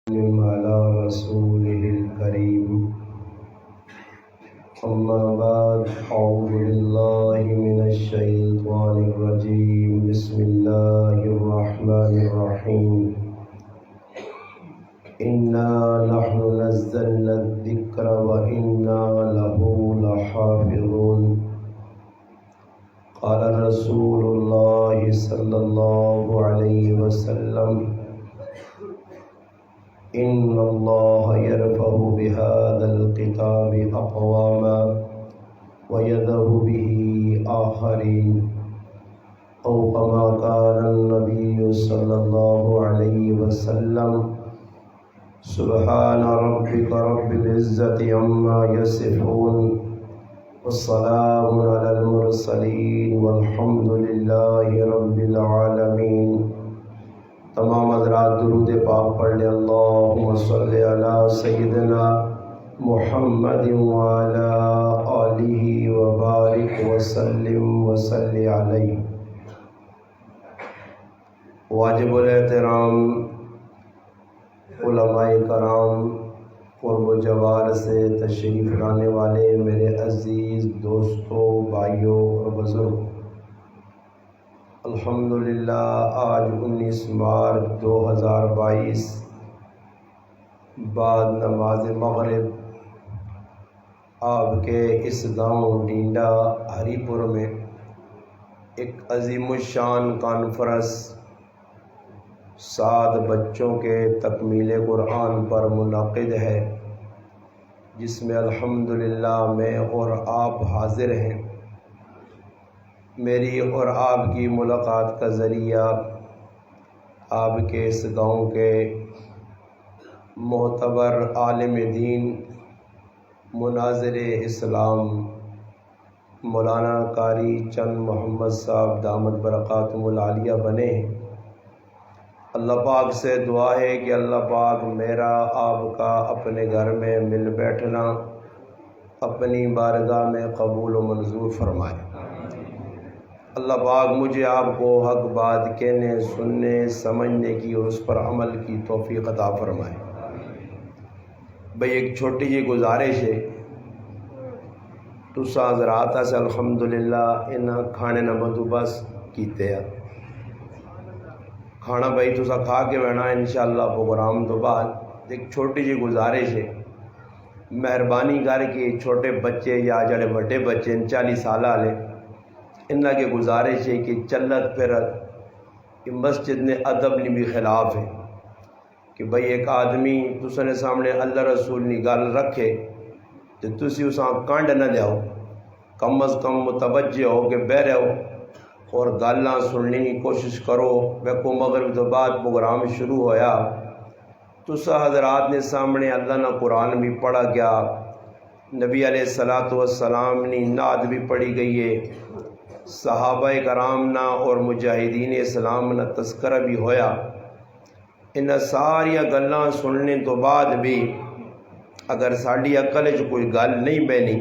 على رسوله الكريم أما بعد أعوذ بالله من الشيطان الرجيم بسم الله الرحمن الرحيم إنا نحن نزلنا الذكر وإنا له لحافظون قال رسول الله صلى الله عليه وسلم إن الله يرفع بهذا الكتاب أقواما ويذهب به آخرين أو كما قال النبي صلى الله عليه وسلم سبحان ربك رب العزة عما يصفون والسلام على المرسلين والحمد لله رب العالمین۔ تمام حضرات درود پاک پڑھ لیں۔ اللہم صلی علی سیدنا محمد وعلی آلہ وبارک وسلم وصلی علیہ۔ واجب الاحترام علماء کرام، قرب و جوار سے تشریف لانے والے میرے عزیز دوستوں، بھائیوں اور بزرگ، الحمدللہ آج 19 مارچ 2022 بعد نماز مغرب آپ کے اس گاؤں ڈینڈا ہری پور میں ایک عظیم الشان کانفرنس 7 بچوں کے تکمیل قرآن پر منعقد ہے، جس میں الحمدللہ میں اور آپ حاضر ہیں۔ میری اور آپ کی ملاقات کا ذریعہ آپ کے اس گاؤں کے معتبر عالم دین، مناظر اسلام مولانا قاری چند محمد صاحب دامت برکاتہم العالیہ بنے ہیں۔ اللہ پاک سے دعا ہے کہ اللہ پاک میرا آپ کا اپنے گھر میں مل بیٹھنا اپنی بارگاہ میں قبول و منظور فرمائے۔ اللہ پاک مجھے آپ کو حق بات کہنے، سننے، سمجھنے کی اور اس پر عمل کی توفیق عطا فرمائے۔ بھئی ایک چھوٹی جی گزارش ہے، تساں حضرات سے الحمدللہ انہاں کھانے نہ بندوبست کیتے ہیں۔ کھانا بھئی تساں کھا کے بہنا انشاءاللہ پروگرام تو بعد۔ ایک چھوٹی جی گزارش ہے، مہربانی کر کے چھوٹے بچے یا جڑے بڑے بچے 40 سالہ والے، انہاں کے گزارش ہے کہ چلت پھرت مسجد نے ادب نے بھی خلاف ہے کہ بھئی ایک آدمی تسنے سامنے اللہ رسول نے گل رکھے تو تسی اساں کانڈ نہ دیاؤ، کم از کم متوجہ ہو کے بہ رہو اور گالاں سننے کی کوشش کرو۔ ویکو مغرب تو بعد پروگرام شروع ہویا، تسا حضرات نے سامنے اللہ نہ قرآن بھی پڑھا گیا، نبی علیہ الصلاۃ والسلام نے نعت بھی پڑھی گئی ہے، صحابہ کرام نا اور مجاہدین اسلام نا تذکرہ بھی ہویا۔ ان ساری گلاں سننے تو بعد بھی اگر ساڑی عقل وچ کوئی گل نہیں بہنی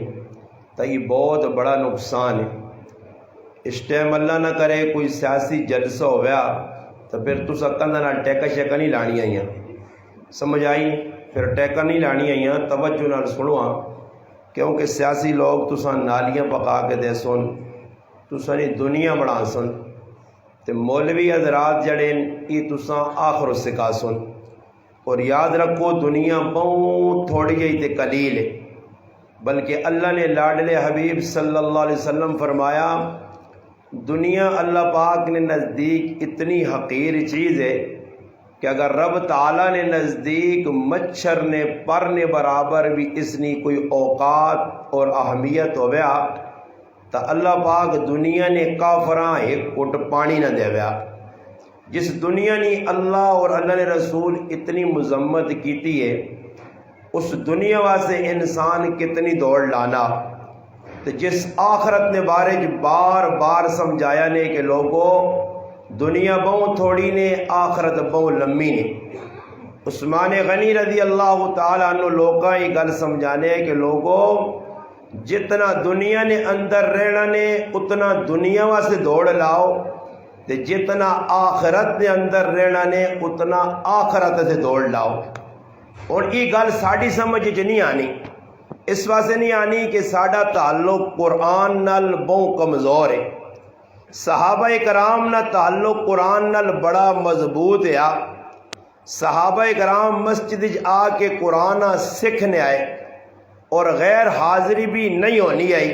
تو یہ بہت بڑا نقصان ہے۔ اس ٹائم اللہ نہ کرے کوئی سیاسی جلسہ ہویا تو پھر تسا کندھا نال ٹیکا شیکا نہیں لانی آئیاں، سمجھ آئی؟ پھر ٹیکا نہیں لانی آئیاں، توجہ نال سنواں، کیونکہ سیاسی لوگ تسا نالیاں پکا کے دے سن، تساں نے دنیا بنا سن، تے مولوی حضرات جڑے یہ تساں آخر سکھا سن۔ اور یاد رکھو دنیا بہت تھوڑی جی تے قلیل ہے، بلکہ اللہ نے لاڈلے حبیب صلی اللہ علیہ وسلم فرمایا دنیا اللہ پاک نے نزدیک اتنی حقیر چیز ہے کہ اگر رب تعالیٰ نے نزدیک مچھر نے پر نے برابر بھی اس نے کوئی اوقات اور اہمیت ہویا تو اللہ پاک دنیا نے کافراں ایک گھٹ پانی نہ دے ویا۔ جس دنیا نے اللہ اور اللہ نے رسول اتنی مذمت کیتی ہے، اس دنیا واسطے انسان کتنی دوڑ لانا۔ تو جس آخرت نے بارے بار بار سمجھایا نے کہ لوگوں دنیا بہت تھوڑی نے، آخرت بہت لمبی نے۔ عثمان غنی رضی اللہ تعالیٰ عنہ لوگاں یہ گل سمجھانے کہ لوگوں جتنا دنیا نے اندر رہنا نے اتنا دنیا واسطے دوڑ لاؤ، تے جتنا آخرت نے اندر رہنا نے اتنا آخرت سے دوڑ لاؤ۔ اور یہ گل ساری سمجھ نہیں آنی، اس واسطے نہیں آنی کہ ساڈا تعلق قرآن نال بہت کمزور ہے۔ صحابہ کرام نا تعلق قرآن نال بڑا مضبوط ہے۔ صحابہ کرام مسجد آ کے قرآن سیکھنے آئے اور غیر حاضری بھی نہیں ہونی آئی،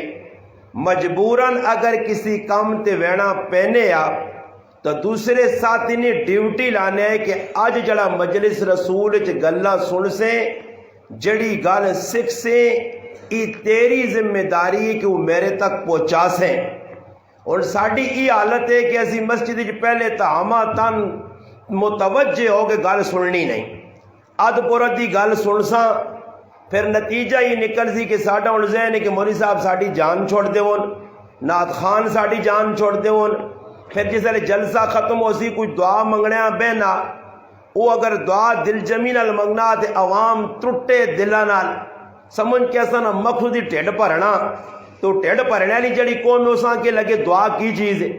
مجبوراً اگر کسی کام تے وینا پہنے تو دوسرے ساتھی نے ڈیوٹی لانے ہے کہ اج جڑا مجلس رسول گلا سن سے جڑی گل سکھ سے یہ تیری ذمہ داری ہے کہ وہ میرے تک پہنچا سیں۔ اور ساڑی یہ حالت ہے کہ اسی مسجد پہلے تہاما تن متوجہ ہو کے گل سننی نہیں، اد پورت دی گل سن سا پھر نتیجہ یہ نکل سی کہ ساڈا ہن ذہن ہے کہ مولوی صاحب ساڈی جان چھوڑ دے ہون، نعت خان ساڈی جان چھوڑ دے ہون، پھر جس ویلے جلسہ ختم ہو سی کوئی دعا منگنا بہنا، وہ اگر دعا دل جمی نال منگنا تے عوام ٹوٹے دلاں نال سمجھ کے اساں مقصودی ٹھڈ بھرنا، تو ٹھڈ بھرنے والی جڑی قوم اساں کے لگے دعا کی چیز ہے۔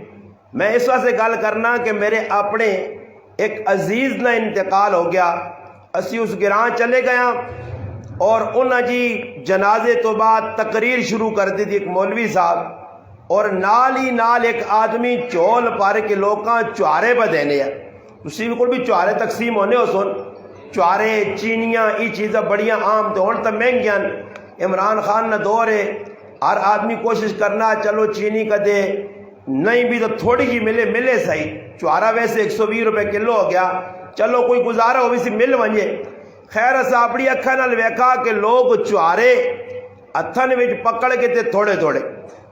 میں اس واسطے گل کرنا کہ میرے اپنے ایک عزیز نہ انتقال ہو گیا، اسی اس گراں چلے گیا اور انہاں جی جنازے تو بعد تقریر شروع کر دی تھی ایک مولوی صاحب، اور نال ہی نال ایک آدمی چول پار کے لوکاں چوارے پہ دینے ہیں، اسی کو بھی چوارے تقسیم ہونے ہو سن، چوارے چینیاں یہ چیزیں بڑیاں عام تو ہوں تو مہنگیاں، عمران خان نہ دور ہے ہر آدمی کوشش کرنا چلو چینی کا دے، نہیں بھی تو تھوڑی جی ملے صحیح، چوارا ویسے 120 روپے کلو ہو گیا، چلو کوئی گزارا ہو بھی سی مل ونجے۔ خیر اسا اپنی اکھاں نال ویکھا کہ لوگ چوارے ہتھاں وچ پکڑ کے تے تھوڑے تھوڑے،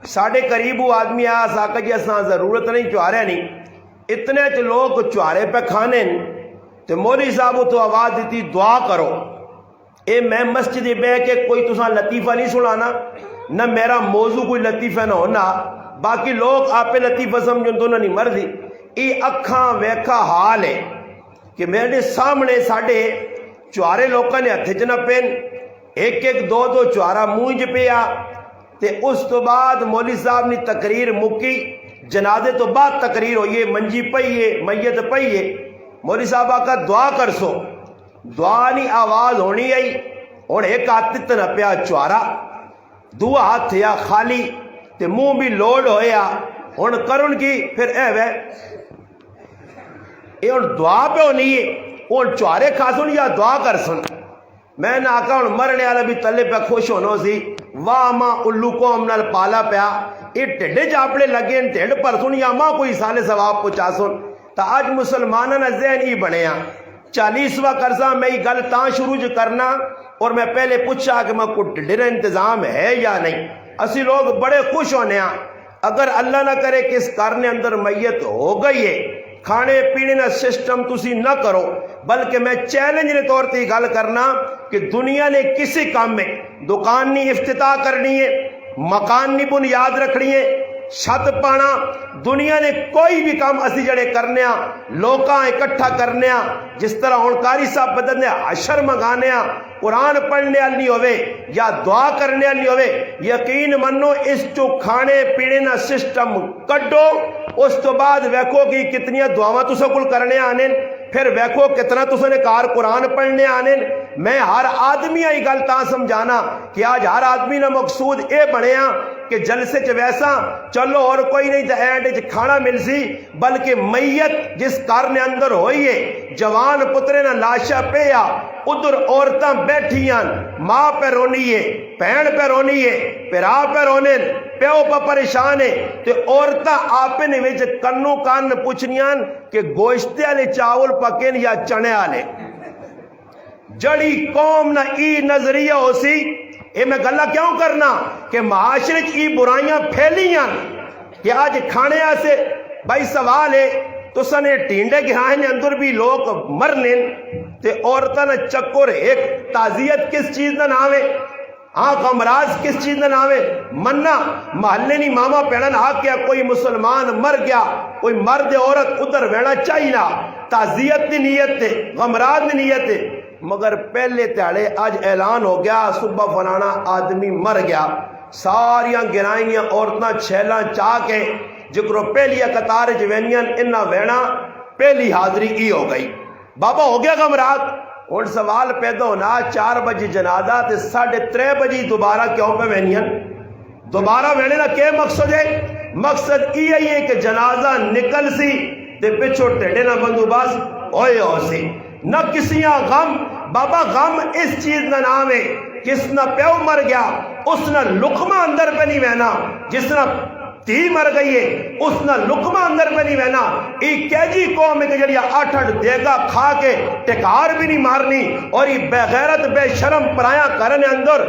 ساڈے قریب وہ آدمی آیا ساکا جی اساں ضرورت نہیں چوارے نہیں، اتنے چ لوگ چوارے پہ کھانے تے مولوی صاحب تو آواز دیتی دعا کرو۔ اے میں مسجد بہ کے کوئی تساں لطیفہ نہیں سنانا، نہ میرا موضوع کوئی لطیفہ نہ ہونا، باقی لوگ آپ لطیفہ سمجھن تو نہیں مرضی، یہ اکھاں ویکھا حال ہے کہ میرے سامنے ساڈے چوارے لوکاں نے ہتھ چ نہ پین، ایک ایک دو دو چوارا منہ چ پیا، تے اس تو بعد مولوی صاحب نے تقریر مکی، جنازے تو بعد تقریر ہوئی ہے، منجی پئی ہے، میت پئی ہے، مولوی صاحب آقا دعا کر سو، دعا نہیں آواز ہونی آئی، اور ایک ہاتھ نہ پیا چوارا، دو ہاتھ یا خالی تے منہ بھی لوڈ ہویا، ہن کرن کی پھر اے وے اے ہن دعا پہ ہونی ہے، ہن چوارے کھا سن یا دعا کر سن۔ میں نہ آکا ہن مرنے والا بھی تلے پہ خوش ہونا سی، واہ ماں الو قوم نال پالا پیا، یہ ٹھڈے چاپڑے لگے ٹھڈ پر سن یا ماں کوئی سال ثواب پہنچا سن۔ تا آج مسلمانوں نے ذہن ہی بنیا 40واں قرضہ میں یہ گل تاں شروع کرنا، اور میں پہلے پوچھا کہ میں کوئی ڈھڈر انتظام ہے یا نہیں، اسی لوگ بڑے خوش ہونے ہیں، اگر اللہ نہ کرے کس کارنے اندر میت ہو گئی ہے، کھانے پینے نہ سسٹم تسی نہ کرو، بلکہ میں چیلنج نے طور تے گل کرنا کہ دنیا نے کسی کام میں دکان نہیں افتتاح کرنی ہے، مکان نہیں بنیاد رکھنی ہے، چھت پانا، دنیا نے کوئی بھی کام اسی جڑے کرنے لوکاں اکٹھا کرنے، جس طرح ہن قاری صاحب بدن نے عشر منگانے، قرآن پڑھنے والی نہیں ہوئے یا دعا کرنے والی نہیں ہوئے، یقین منو اس جو کھانے پینے نہ سسٹم کڈو، اس تو بعد ویکھو کہ کتنی دعاواں تساں کول کرنے آنے، پھر ویکھو کتنا تساں نے کار قرآن پڑھنے آنے۔ میں ہر آدمی آئی گل تاں سمجھانا کہ آج ہر آدمی نہ مقصود اے بنیا کہ جلسے چ ویسا چلو اور کوئی نہیں تو اینڈ چ کھانا مل سی، بلکہ میت جس گھر نے اندر ہوئی ہے، جوان پترے نہ لاشا پیا، ادھر عورتاں بیٹھیاں، ماں پہ رونی ہے، بہن پہ رونی ہے، پھرا پہ رونے، پیو پہ پریشان ہے، تے عورتاں آپے نے وچ کنو کان پوچھنیاں کہ گوشتے والے چاول پکین یا چنے والے۔ جڑی قوم نہ ای نظریہ ہو سی، اے میں گلہ کیوں کرنا کہ معاشرے کی برائیاں پھیلیاں کہ آج کھانے سے بھائی سوال ہے تو سنے ٹینڈے گراہنے اندر بھی لوگ مرنے تے عورتاں نہ چکر ایک تعزیت کس چیز نہ ناوے، آنکھ امراض کس چیز نہ ناوے، مننا محلے نہیں ماما پیڑن آ کیا کوئی مسلمان مر گیا، کوئی مرد عورت ادھر ویڑا چاہینا، تعزیت دی نیت تے غمراض دی نیت تے، مگر پہلے تیڑے آج اعلان ہو گیا صبح فلانا آدمی مر گیا، ساریاں گرائیاں عورتاں چھیلاں چاہ کے جکرو پہلی قطار جوینیاں انہا وینا پہلی حاضری ای ہو گئی، بابا ہو گیا غمرات، ہوں سوال پیدا ہونا 4 بجے جنازہ تے 3:30 بجے دوبارہ کیوں پہ وینیاں؟ دوبارہ وینے کا کیا مقصد ہے؟ مقصد یہ ہے کہ جنازہ نکل سی تے پچھو ٹیڈے نہ بندوبست ہوئے ہو سی نہ کسیاں غم. بابا غم اس چیز نہ نام ہے کس نہ پیو مر گیا اس نہ لقمہ اندر پہ نہیں وینا، جس نہ تھی مر گئی ہے اس نہ لقمہ اندر پہ نہیں وینا. ایک کیجی قوم ہے کہ جڑی 8 دیگا کھا کے ٹکار بھی نہیں مارنی اور یہ بے غیرت بے شرم پرایا کرنے اندر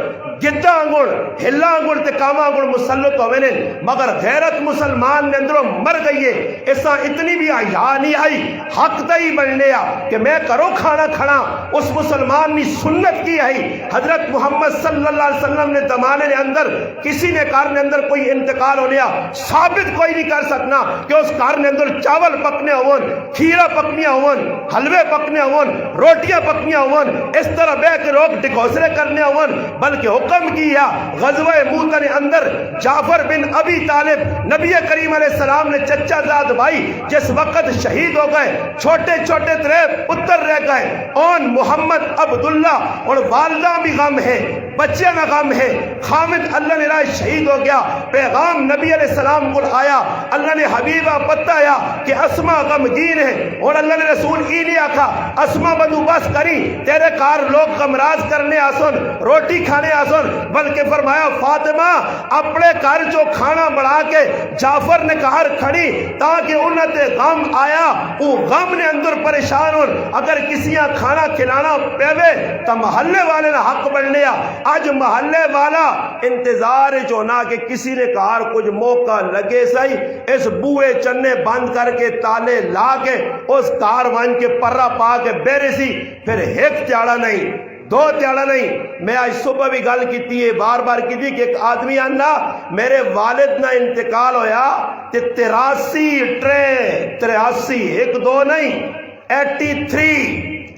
گدہ انگڑ ہلا انگڑ تے کاما انگڑ مسلط ہوئے نے، مگر غیرت مسلمان نے اندروں مر گئی ہے. ایسا اتنی بھی حیا نہیں آئی حق دہی بننے کہ میں کرو کھانا کھانا. اس مسلمان نے سنت کی ہے. حضرت محمد صلی اللہ علیہ وسلم نے زمانے نے اندر کسی نے کار نے اندر کوئی انتقال ہو لیا ثابت کوئی نہیں کر سکنا کہ اس کار نے اندر چاول پکنے ہون، کھیرا پکنیاں ہون، حلوے پکنے ہون، روٹیاں پکنیاں ہون، اس طرح بے کے روک ڈکوسرے کرنے ہون، بلکہ حکم کیا غزوہ موتہ نے اندر جعفر بن ابی طالب نبی کریم علیہ السلام نے چچا زاد بھائی جس وقت شہید ہو گئے، چھوٹے چھوٹے 3 پتر رہ گئے، اون محمد عبداللہ اور والدہ بھی غم ہے، بچے میں غم ہے. خامد اللہ نے رائے شہید ہو گیا، پیغام نبی علیہ السلام کو آیا، اللہ نے حبیبہ بتایا کہ اسما غمگین ہے اور اللہ نے رسول ہی نہیں آکھا اسما بندوبست کری تیرے کار لوگ غمراز کرنے آسن روٹی کھانے آسن، بلکہ فرمایا فاطمہ اپنے کار جو کھانا بڑھا کے جعفر نے کار کھڑی تاکہ انہیں تے غم آیا وہ غم نے اندر پریشان ہو. اگر کسیاں کھانا کھلانا پیوے تو محلے والے نے حق بڑھنے آج محلے والا انتظار چونا کہ کسی نے کار کچھ موقع لگے سہی اس بوئے چنے بند کر کے تالے لا کے اس کاروان کے پرہ پا کے بیرے سی. پھر ایک تیاڑا نہیں 2 تیاڑا نہیں. میں آج صبح بھی گل کی ہے بار بار کی تھی کہ ایک آدمی آنا میرے والد نہ انتقال ہویا تے 83 ایک 2 نہیں 83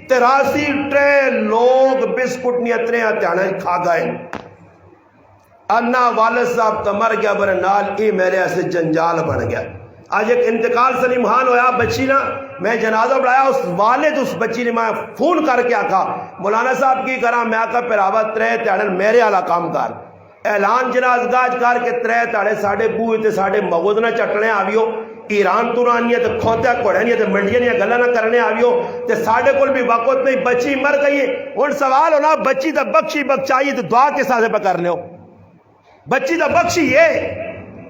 ٹرے لوگ بسکٹ نہیں اتنے تیاڑا کھا گئے. انا والد صاحب تو مر گیا برے نال ای میرے ایسے جنجال بن گیا. آج ایک انتقال سلیم خان ہویا بچی نا میں جنازہ بڑھایا اس والد اس بچی نے میں فون کر کے آکھا مولانا صاحب کی کرا میں آکھا پھر آبا 3 تیاڑے میرے والا کام کر اعلان جنازگاہ کر کے 3 تیاڑے ساڑھے بوئے تے ساڑھے مغود نہ چٹنے آویو ایران تورانی ہے تے کھوتیا کوڑے نہیں ہے تے منڈیاں نہیں گلہ نہ کرنے آویو تے ساڑھے کل بھی وقت نہیں بچی مر گئی ہے. ان سوال ہونا بچی تا بخشی بخشائی تے دعا کے ساتھ پہ کرنے ہو بچی دا بخشی ہے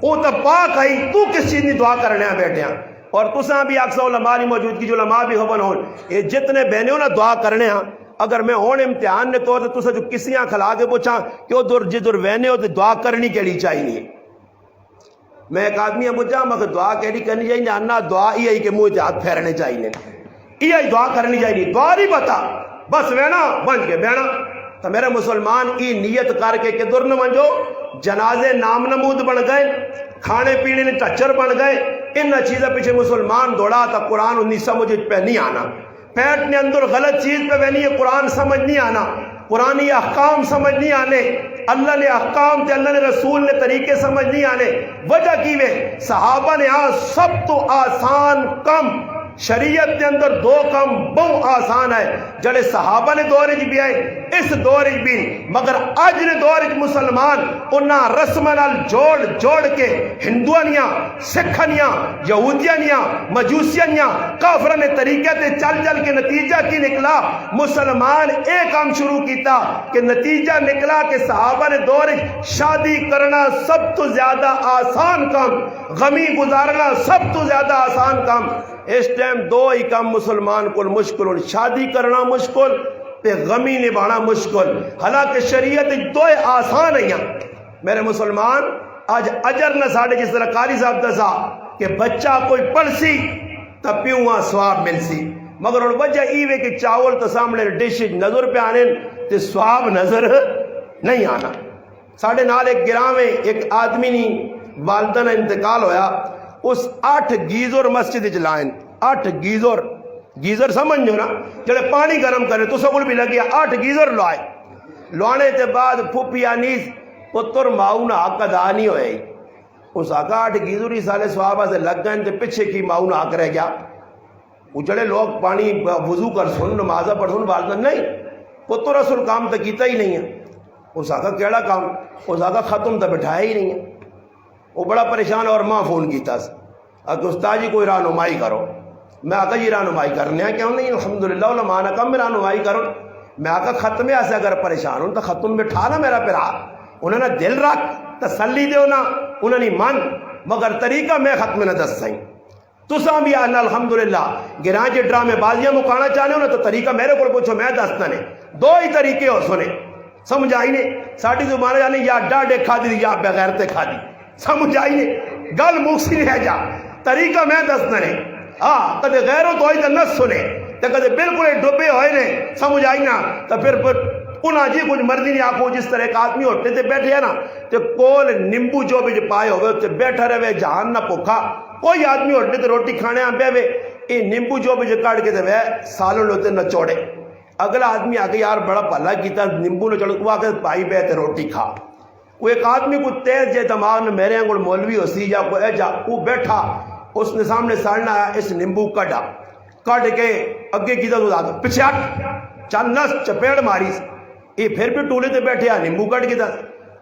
وہ تو پاک آئی تو کس چیز نہیں دعا کرنے ہیں بیٹھے ہیں. اور تساں بھی اکثر علماء نہیں موجود کی جو علماء بھی خبر ہون یہ جتنے بہنے ہو نا دعا کرنے ہیں اگر میں ہون امتحان نے طور تو تسا جو کسیاں کھلا کے پوچھا کہ وہ دور جدر بہنے ہو تو دعا کرنی کے لیے چاہیے. میں ایک آدمی ہے پوچھا مگر دعا کے لیے کرنی چاہیے انا دعا ہی ہے کہ منہ ہاتھ پھیرنے چاہیے یہ دعا کرنی چاہیے دعا نہیں پتا بس وینا بن کے بہنا. تو میرے مسلمان کی نیت کر کے کہ در نہ منجو جنازے نام نمود بن گئے کھانے پینے نے ٹچر بن گئے ان چیزیں پیچھے مسلمان دوڑا تا قرآن انہیں سمجھ پہ نہیں آنا پیٹ نے اندر غلط چیز پہ بہنی ہے قرآن سمجھ نہیں آنا قرآنی احکام سمجھ نہیں آنے اللہ نے احکام تے اللہ نے رسول نے طریقے سمجھ نہیں آنے. وجہ کی وے صحابہ نے سب تو آسان کم شریعت کے اندر 2 کم بہت آسان ہے جڑے صحابہ نے دور بھی آئے اس دور بھی مگر اج نے دور مسلمان انہاں رسمنال جوڑ کے ہندوانیاں سکھانیاں یہودیانیاں مجوسیانیاں کافرہ نے طریقے تے چل کے نتیجہ کی نکلا مسلمان ایک کام شروع کیتا کہ نتیجہ نکلا کہ صحابہ نے دور شادی کرنا سب تو زیادہ آسان کام غمی گزارنا سب تو زیادہ آسان کام. اس ٹائم 2 ہی کام مسلمان کو مشکل ہو شادی کرنا مشکل تے غمی نبھانا مشکل حالانکہ شریعت 2 آسان ہیں. میرے مسلمان آج اجر نہ ساڑھے جس طرح قاری صاحب دسا کہ بچہ کوئی پڑھ سی تب پیوں سواب مل سی مگر ان وجہ ایوے کہ چاول تو سامنے ڈش نظر پہ آنے تے سواب نظر نہیں آنا. ساڑھے نال ایک گراہ میں ایک آدمی نہیں والدہ نے انتقال ہویا اس 8 گیزر مسجد چلائیں 8 گیزر سمجھو نا جڑے پانی گرم کرے تو سکول بھی لگیا 8 گیزر لوانے تے بعد پھوپی آنیس پتر ماؤنا حق ادا نہیں ہوئے اس آقا 8 گیزر ہی سالے صحابہ سے لگ گئے تے پیچھے کی ماؤنا حق رہ گیا جڑے لوگ پانی وضو کر سن نمازہ پڑھ سن والدہ نہیں پتر رسول کام تو کیتا ہی نہیں ہے. اس آگا کیڑا کام اس آگا ختم تو بٹھایا ہی نہیں ہے. وہ بڑا پریشان اور ماں فون کیتا کہ استاد جی کوئی رہنمائی کرو. میں آگا جی رہنمائی کرنے ہیں کیوں نہیں الحمدللہ علماء نے کہا میں رہنمائی کروں. میں آگا ختم ایسے اگر پریشان ہوں تو ختم بٹھا نا میرا پھرا. انہوں نے دل رکھ تسلی دے نا انہوں نے من مگر طریقہ میں ختم نہ دس سائیں. تساں بھی اللہ الحمدللہ گراں جے ڈرامے بازیاں مکانا چاہنے ہو نا تو طریقہ میرے کو پوچھو میں دستا نے. دو ہی طریقے ہو سنے سمجھ آئی نے. ساڑی زبان جانے یا ڈاڈے کھا دی یا بغیر تے کھا دی. سمجھ آئی نے گل موسی رہ جا طریقہ میں دستا نے. ہاں کدے غیروں تو ہوئی تو نہ سنے تو کدے بالکل ڈوبے ہوئے نے. سمجھ آئی نا تو پھر انہاں جی کچھ مرضی نہیں آکھو. جس طرح ایک آدمی ہوتے تے بیٹھے ہیں نا تو کول نیمبو جو بھی پائے ہوئے تے بیٹھا رہے جہان نہ پوکھا. کوئی آدمی ہوتے تے روٹی کھانے آن بے یہ نیمبو جو بھی کاٹ کے دے سالوں لوتے نہ چوڑے. اگلا آدمی آگے یار بڑا بھلا کیتا نیمبو نہ چوڑے. وہ آگے پائی بے تے روٹی کھا. وہ ایک آدمی کو تیز جے دماغ نے میرے انگل مولوی ہو سی یا کوئی ایجا وہ بیٹھا اس نے سامنے سالنا آیا اس نیمبو کٹا کٹ کے اگے کیتا تو آگے پیچھے چل نس چپیڑ ماری. یہ پھر بھی ٹولے تے بیٹھے آ نیمبو کٹ کے دس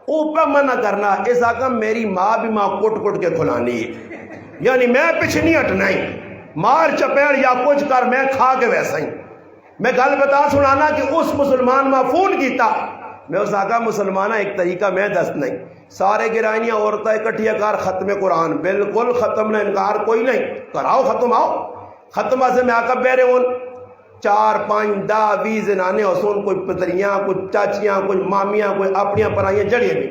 اوپر منع کرنا. اس آقا میری ماں بھی ماں کٹ کٹ کے کھلانی ہے یعنی میں پیچھے نہیں ہٹنا ہی. مار چپیڑ یا کچھ کر میں کھا کے ویسا ہی. میں گل بتا سنانا کہ اس مسلمان ماں فون کیتا میں اس آقا مسلمانہ ایک طریقہ میں دست نہیں. سارے گرائنیاں عورتیں اکٹھیا کار ختم قرآن بالکل ختم نہ انکار کوئی نہیں کراؤ ختم آؤ ختمہ سے میں آقا بیرے ہوں 4 5 10 20 زنانے حسون کوئی پتریاں کوئی چاچیاں کوئی مامیاں کوئی اپنیاں پرائیاں جڑیاں بھی.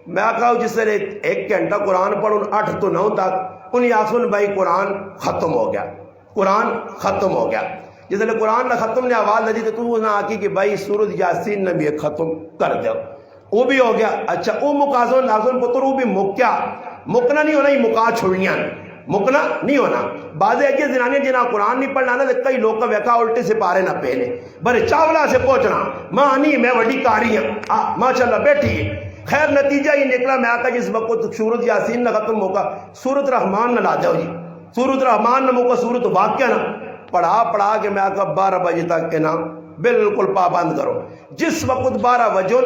میں آقا جس سے 1 گھنٹہ قرآن پڑھوں 8 تو 9 تک انہیں آسون بھائی قرآن ختم ہو گیا قرآن ختم ہو گیا. جس نے قرآن نہ ختم نے آواز لگی تو نہ آکی کہ بھائی سورۃ یاسین نے بھی ختم کر دو. وہ بھی ہو گیا. اچھا وہ مکازون نازون پتر وہ بھی مکیا مکنا نہیں ہونا ہی مکا چھوڑیاں مکنا نہیں ہونا. بعض ایسی زنانیاں جنہاں قرآن نہیں پڑھنا نا کئی لوگ کا ویکا الٹے سے پارے نہ پہنے بڑے چاولا سے پہنچنا ماں نہیں میں وڈی کاری ہوں ماشاءاللہ بیٹھی ہے. خیر نتیجہ ہی نکلا میں آقا جس وقت سورۃ یاسین نہ ختم ہوگا سورۃ رحمان نہ لا جاؤ جی. سورۃ رحمان نہ موقع سورۃ واقعہ نہ پڑھا کہ میں آقا 12 بجے تک کے نام بالکل پابند کرو. جس وقت 12 بجے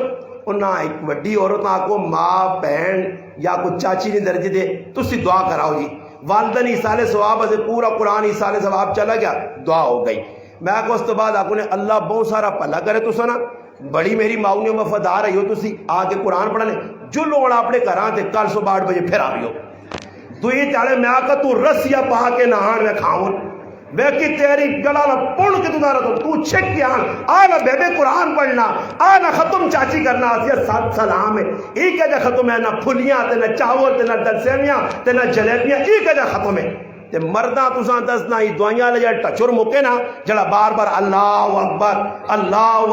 انہاں ایک وڈی عورت کو ماں بہن یا کوئی چاچی نے درجے دے تو اسی دعا کراؤ جی. والدہ نے ایسال ثواب سے پورا قرآن ایسال ثواب چلا گیا دعا ہو گئی. میں آقا اس تو بعد آقا نے اللہ بہت سارا پلا کرے تو سنا بڑی میری ماؤں وفادار رہی ہو تسی آگے قرآن پڑھنے جو لوگ اپنے گھراں تے کل صبح 8 بجے پھر آئیو تو یہ چاہے میں آقا تو رسیا پہا کے نہان میں کھاؤں میں کی تیری گلانا پڑھ کے تدارا تو چھک کے آنا بے قرآن پڑھنا آنا ختم چاچی کرنا آسیا سات سلام ہے. ایک جا ختم ہے نہ پھلیاں تے نہ چاول تے نہ دلسیمیاں تے نہ جلیبیاں ایک جا ختم ہے. تے مرداں تساں دسنا ہی دعائیاں لے جڑا ٹچر مکے نا جڑا بار بار اللہ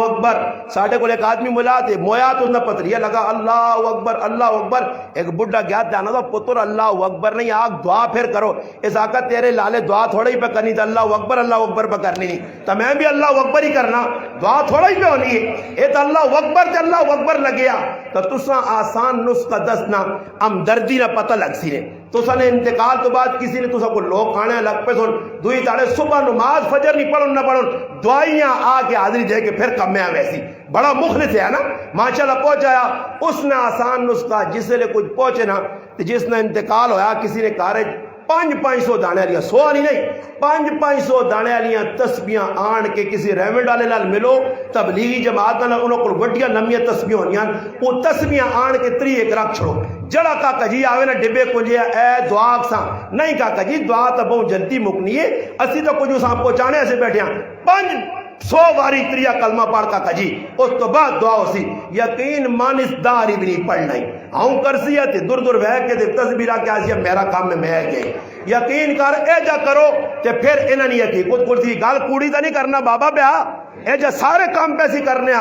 اکبر ساڈے کول ایک آدمی ملا تے مویا تو نہ پتریہ لگا اللہ اکبر. ایک بڈھا گیا جانا تو پتر اللہ اکبر نہیں آگ دعا پھر کرو. اس آقا تیرے لالے دعا تھوڑا ہی پہ کرنی تو اللہ اکبر پہ کرنی نہیں تو میں بھی اللہ اکبر ہی کرنا دعا تھوڑا ہی پہ ہونی ہے. اے تو اللہ اکبر لگیا تو تساں آسان نسخہ دسنا ہمدردی نہ پتہ لگ سی نے. تساں نے انتقال تو بعد کسی نے تساں کو لوگ کھانے لگ پہ سن دوئی تاڑے صبح نماز فجر نہیں پڑھن نہ پڑھن دعائیاں آ کے حاضری دے کے پھر کم میں ویسی بڑا مخلص ہے نا ماشاءاللہ پہنچایا. اس نے آسان نسخہ جس نے کچھ پہنچے نا جس نے انتقال ہویا کسی نے کارے 500 دانے والیاں 100 نہیں 500 دانے والیاں تسبیحاں آن کے کسی ریونڈ والے نال ملو تبلیغی جماعت نال انہوں کو وڈیاں لمبیاں تسبیحاں ہونیاں وہ تسبیحاں آن کے 3 ایک رکھ چھڑو. جڑا کاکا جی آوے نا ڈبے کنجے اے دعا سا نہیں کاکا جی دعا تو بہت جلدی مکنی ہے اسی تو کچھ سا پہنچانے ایسے بیٹھے ہیں 500 باری تریا کلمہ پڑھ کاکا جی اس تو بعد دعا ہو سی یقین مانس داری بھی نہیں پڑھنا ہی ہوں کرسی ہے دور دور بہ کے تصویرہ کیا سی میرا کام میں میں گئے یقین کر اے جا کرو تے پھر انہاں نہیں یقین کچھ کرسی گال کوڑی تا نہیں کرنا بابا بیا اے جا سارے کام پیسی کرنے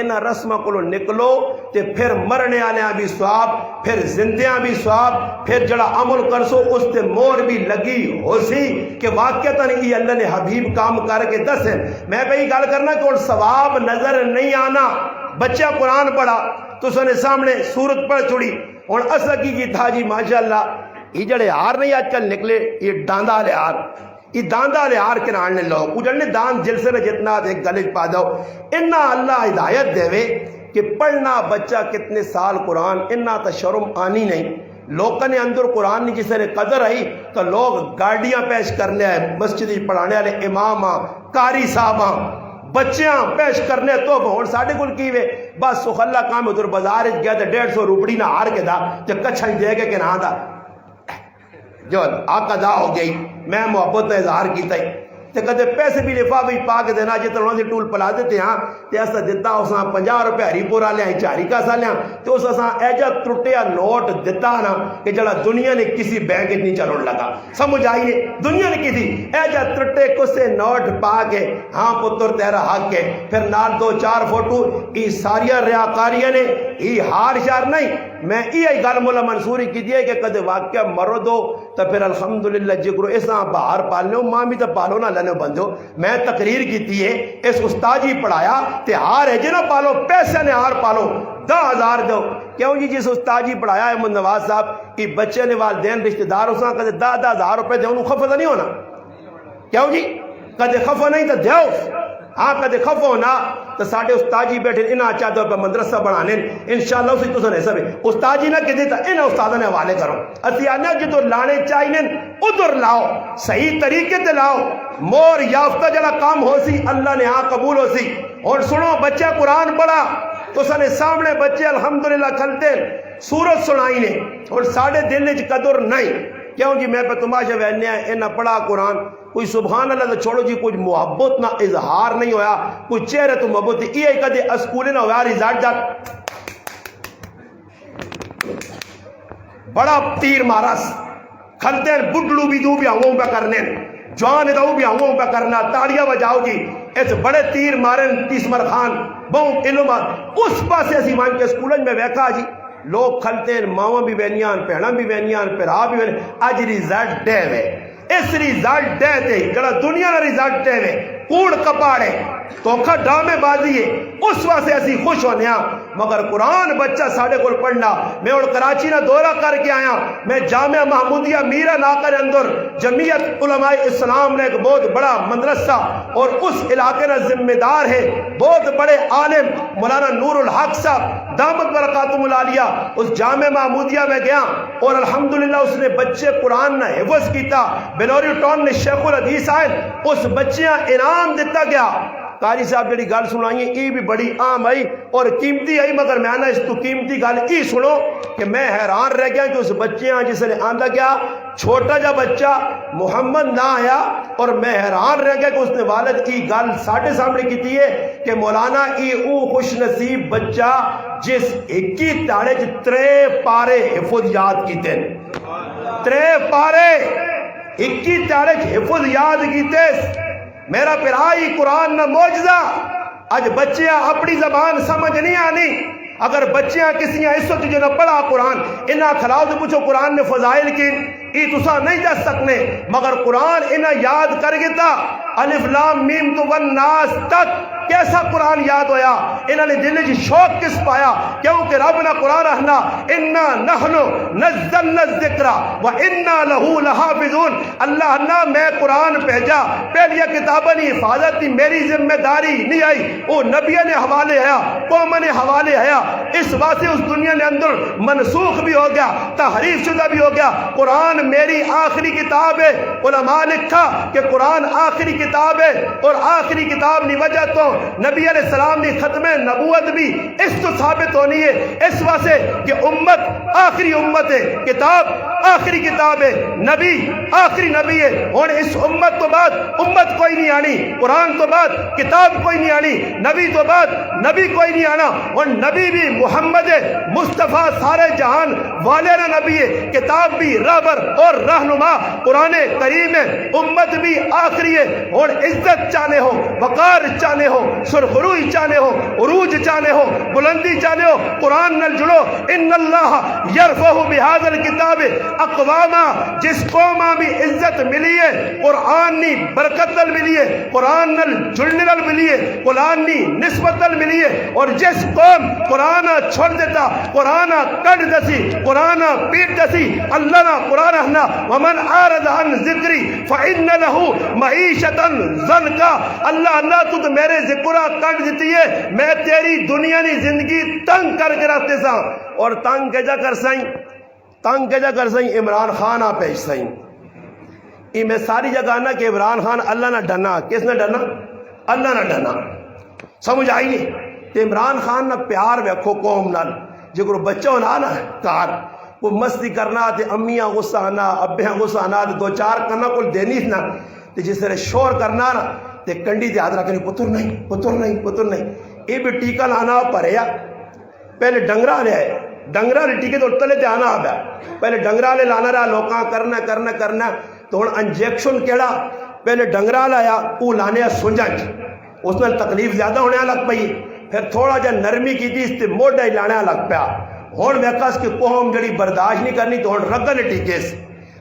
انہاں رسمہ کو نکلو تے پھر مرنے آلیاں بھی ثواب پھر زندیاں بھی ثواب پھر جڑا عمل کرسو اس تے مور بھی لگی ہو سی کہ واقعتاً یہ اللہ نے حبیب کام کر کے دسیں. میں پہ یہ گال کرنا کہ اور ثواب نظر نہیں آنا. بچہ قرآن پڑھا تو سنے سامنے سورت پڑھ چھوڑی اور اصل کی تھا جی ماشاءاللہ یہ جڑے ہار نہیں آج کل نکلے یہ ڈاندہ لے ہار یہ داندہ لے ہار کے نانے لوگ اجڑنے دان جلسے نے جتنا ایک گلج پا دو انہا اللہ ہدایت دے وے کہ پڑھنا بچہ کتنے سال قرآن انہا تا شرم آنی نہیں لوگوں نے اندر قرآن نہیں جسے نے قدر آئی تو لوگ گاڑیاں پیش کرنے آئے مسجد پڑھانے والے امام قاری صاحب بچیاں پیش کرنے تو ہوں ساڑھے کل کی وے بس سخلا کام ادھر بازار گیا تو 150 روپڑی نہ ہار کے دا جو کچھا ہی دے گے کہ نہ دا جو آقا دا ہو گئی میں محبت نے اظہار کیتا ہی تے کدے پیسے بھی لفا بھی پا کے دینا جتنا انہوں نے ٹول پلا دیتے ہاں تے ایسا دیتا اساں 50 روپے ہری پورا لیا چاری کا سا لیا تو اس اساں ایجا ترٹیا نوٹ دیتا نا کہ جڑا دنیا نے کسی بینک نہیں چلن لگا سمجھ آئیے دنیا نے کسی ایجا ترٹے کسے نوٹ پا کے ہاں پتر تیرا حق ہے پھر نال 2-4 فوٹو ای ساریا ریاکاریاں نے ای ہار شار نہیں میں یہ گل مولا منصوری کی دیئے کہ کدے واقعہ مرو دو تو پھر الحمدللہ جگرو اساں باہر پالنے ہو ماں بھی تو پالو نہ لینے بندو میں تقریر کی دیئے اس استاد جی پڑھایا تے ہار ہے جنہ پالو پیسے نے ہار پالو 10,000 دو کیوں جی جس استاد جی پڑھایا ہے محمد نواز صاحب یہ بچے نے والدین رشتہ دار اساں کدے 10,000 روپے دے انہوں خفضہ نہیں ہونا کیوں جی کدے خفضہ نہیں تو دیو ہاں کدے خفضہ ہونا تو ساڑھے استاد جی بیٹھے انہاں چاہتے ہو پہ مدرسہ بڑھانے انشاءاللہ اسی تو سنے سبے استاد جی نہ کہ دیتا انہاں استادہ نے حوالے کرو اسیانہ جدو لانے چاہیے ادھر لاؤ صحیح طریقے تے لاؤ مور یافتہ جلا کام ہو سی اللہ نے ہاں قبول ہو سی اور سنو بچہ قرآن پڑھا تو سنے سامنے بچے الحمدللہ کھلتے سورت سنائی نے اور ساڑھے دل نے قدر نہیں کیوں جی میں پہ تماشا وہنے ہیں انہاں پڑھا قرآن کوئی سبحان اللہ تو چھوڑو جی کچھ محبت نہ اظہار نہیں ہویا کوئی چہرے تو محبت یہ کدے اسکولے نہ ہویا ریزالٹ جات بڑا تیر مارس کھلتے ہیں بڈلو بھی دو بھی آؤں پہ کرنے جوان دو بھی آؤں پہ کرنا تاڑیاں بجاؤ جی ایسے بڑے تیر مارن تیسمر خان بہت علم اس پاسے ایسی مان کے اسکولن میں ویکھا جی لوگ کھلتے ہیں ماں بھی بینیان پہنا بھی بینیان پھرا بھی بینیان آج ریزالٹ دے وے اس ریزالٹ دے دے جڑا دنیا نے ریزالٹ دے وے کوڑ کپاڑے توکھا ڈامے بازی ہے اس واسے ایسی خوش ہونے ہیں مگر قرآن بچہ ساڑھے کو پڑھنا میں اور کراچی نہ دورہ کر کے آیا میں جامعہ محمودیہ میرا ناکر اندر جمعیت علماء اسلام نے ایک بہت بڑا مدرسہ اور اس علاقے نہ ذمہ دار ہے بہت بڑے عالم مولانا نور الحق صاحب دامت برکاتہم العالیہ اس جامعہ محمودیہ میں گیا اور الحمدللہ اس نے بچے قرآن نہ حفظ کیتا بلوری ٹون نے شیخ الحدیث آئے اس بچیاں انعام دیتا گیا قاری صاحب جڑی گل سنائیے یہ بھی بڑی عام آئی اور قیمتی آئی مگر میں آنا اس تو قیمتی گل ای سنو کہ میں حیران رہ گیا کہ اس بچیاں جس نے آندہ گیا چھوٹا جا بچہ محمد نہ آیا اور میں حیران رہ گیا کہ اس نے والد کی گل ساڑھے سامنے کی تھی ہے کہ مولانا ای او خوش نصیب بچہ جس ایکی تاڑے جو 3 پارے حفظ یاد کی تین 3 پارے ایکی تاڑے حفظ یاد کی تیس میرا پرائی قرآن نہ موجزہ آج بچیاں اپنی زبان سمجھ نہیں آنی اگر بچیاں کسی اس وقت جو نہ پڑھا قرآن انہاں کھلاؤ تو پوچھو قرآن نے فضائل کی ای تسا نہیں جا سکنے مگر قرآن انہاں یاد کر گتا الف لام میم تو والناس تک کیسا قرآن یاد ہویا انہاں نے دل جی شوق کس پایا کیونکہ رب نہ قرآن رہنا انا نحنو نزلنا الذکر و انا لہو لحافظون اللہ نہ میں قرآن بھیجا پہلیا کتابہ نہیں حفاظت تھی میری ذمہ داری نہیں آئی وہ نبی نے حوالے ہے قوم نے حوالے ہے اس واسطے اس دنیا نے اندر منسوخ بھی ہو گیا تحریف شدہ بھی ہو گیا قرآن میری آخری کتاب ہے علماء لکھا کہ قرآن آخری کتاب ہے اور آخری کتاب نہیں وجہ تو نبی علیہ السلام نے ختم نبوت بھی اس تو ثابت ہونی ہے اس واسطے کہ امت آخری امت ہے کتاب آخری کتاب ہے نبی آخری نبی ہے اور اس امت تو بعد امت کوئی نہیں آنی قرآن تو بعد کتاب کوئی نہیں آنی نبی تو بعد نبی کوئی نہیں آنا اور نبی بھی محمد مصطفیٰ سارے جہان والے نبی ہے کتاب بھی رہبر اور رہنما قرآن کریم ہے امت بھی آخری ہے اور عزت چاہنے ہو، وقار چاہنے ہو، سرخروئی چاہنے ہو، عروج چاہنے ہو، بلندی چاہنے ہو، قرآن نال جڑو۔ ان اللہ یرفع بہذا الکتاب اقواما، جس قوم بھی عزت ملی ہے قرآن نی برکت نال ملی ہے، قرآن نال جڑنے نال ملی ہے، قرآن نی نسبت نال ملی ہے، اور جس قوم قرآن چھوڑ دیتا، قرآن کٹ دسی، قرآن پیٹ دسی، اللہ نا قرآن ہنا ومن اعرض عن ذکری فإن له معیشتا ضنکا، اللہ تو میرے ذکرہ کٹ دیتی ہے، میں تیری دنیا نی زندگی تنگ کر کے رکھتے سا۔ اور تنگ کجا کر سائیں، تنگ کجا کر سائیں، عمران خان آ پیش سائیں۔ یہ میں ساری جگہ نا کہ عمران خان اللہ نہ ڈنا، کس نے ڈنا؟ اللہ نہ ڈنا، سمجھ آئی نہیں؟ تے عمران خان نہ پیار ویکھو قوم نال، جگر بچہ ہونا نا کار وہ مستی کرنا تے امیاں غصہ آنا، ابیاں غصہ آنا تے دو چار کرنا کل دینی نا، تے جس طرح شور کرنا نا تے کنڈی تے ہاتھ رکھنی، پتر نہیں پتر نہیں پتر نہیں، یہ بھی ٹیکا لانا پریا، پہلے ڈنگرا لے آئے، ڈنگرا لے ٹیکے تو تلے تے آنا آبیا، پہلے ڈنگرا لے لانا رہا لوکاں کرنا کرنا کرنا، تو ہن انجیکشن کیڑا، پہلے ڈنگرا لایا وہ لانے سنجنج، اس میں تکلیف زیادہ ہونے لگ پئی، پھر تھوڑا جا نرمی کی تھی اس تے موڈا ہی لانے لگ پیا، ہون ویکھا اس کی قوم جڑی برداشت نہیں کرنی تو ہون رگن ٹیکے سے،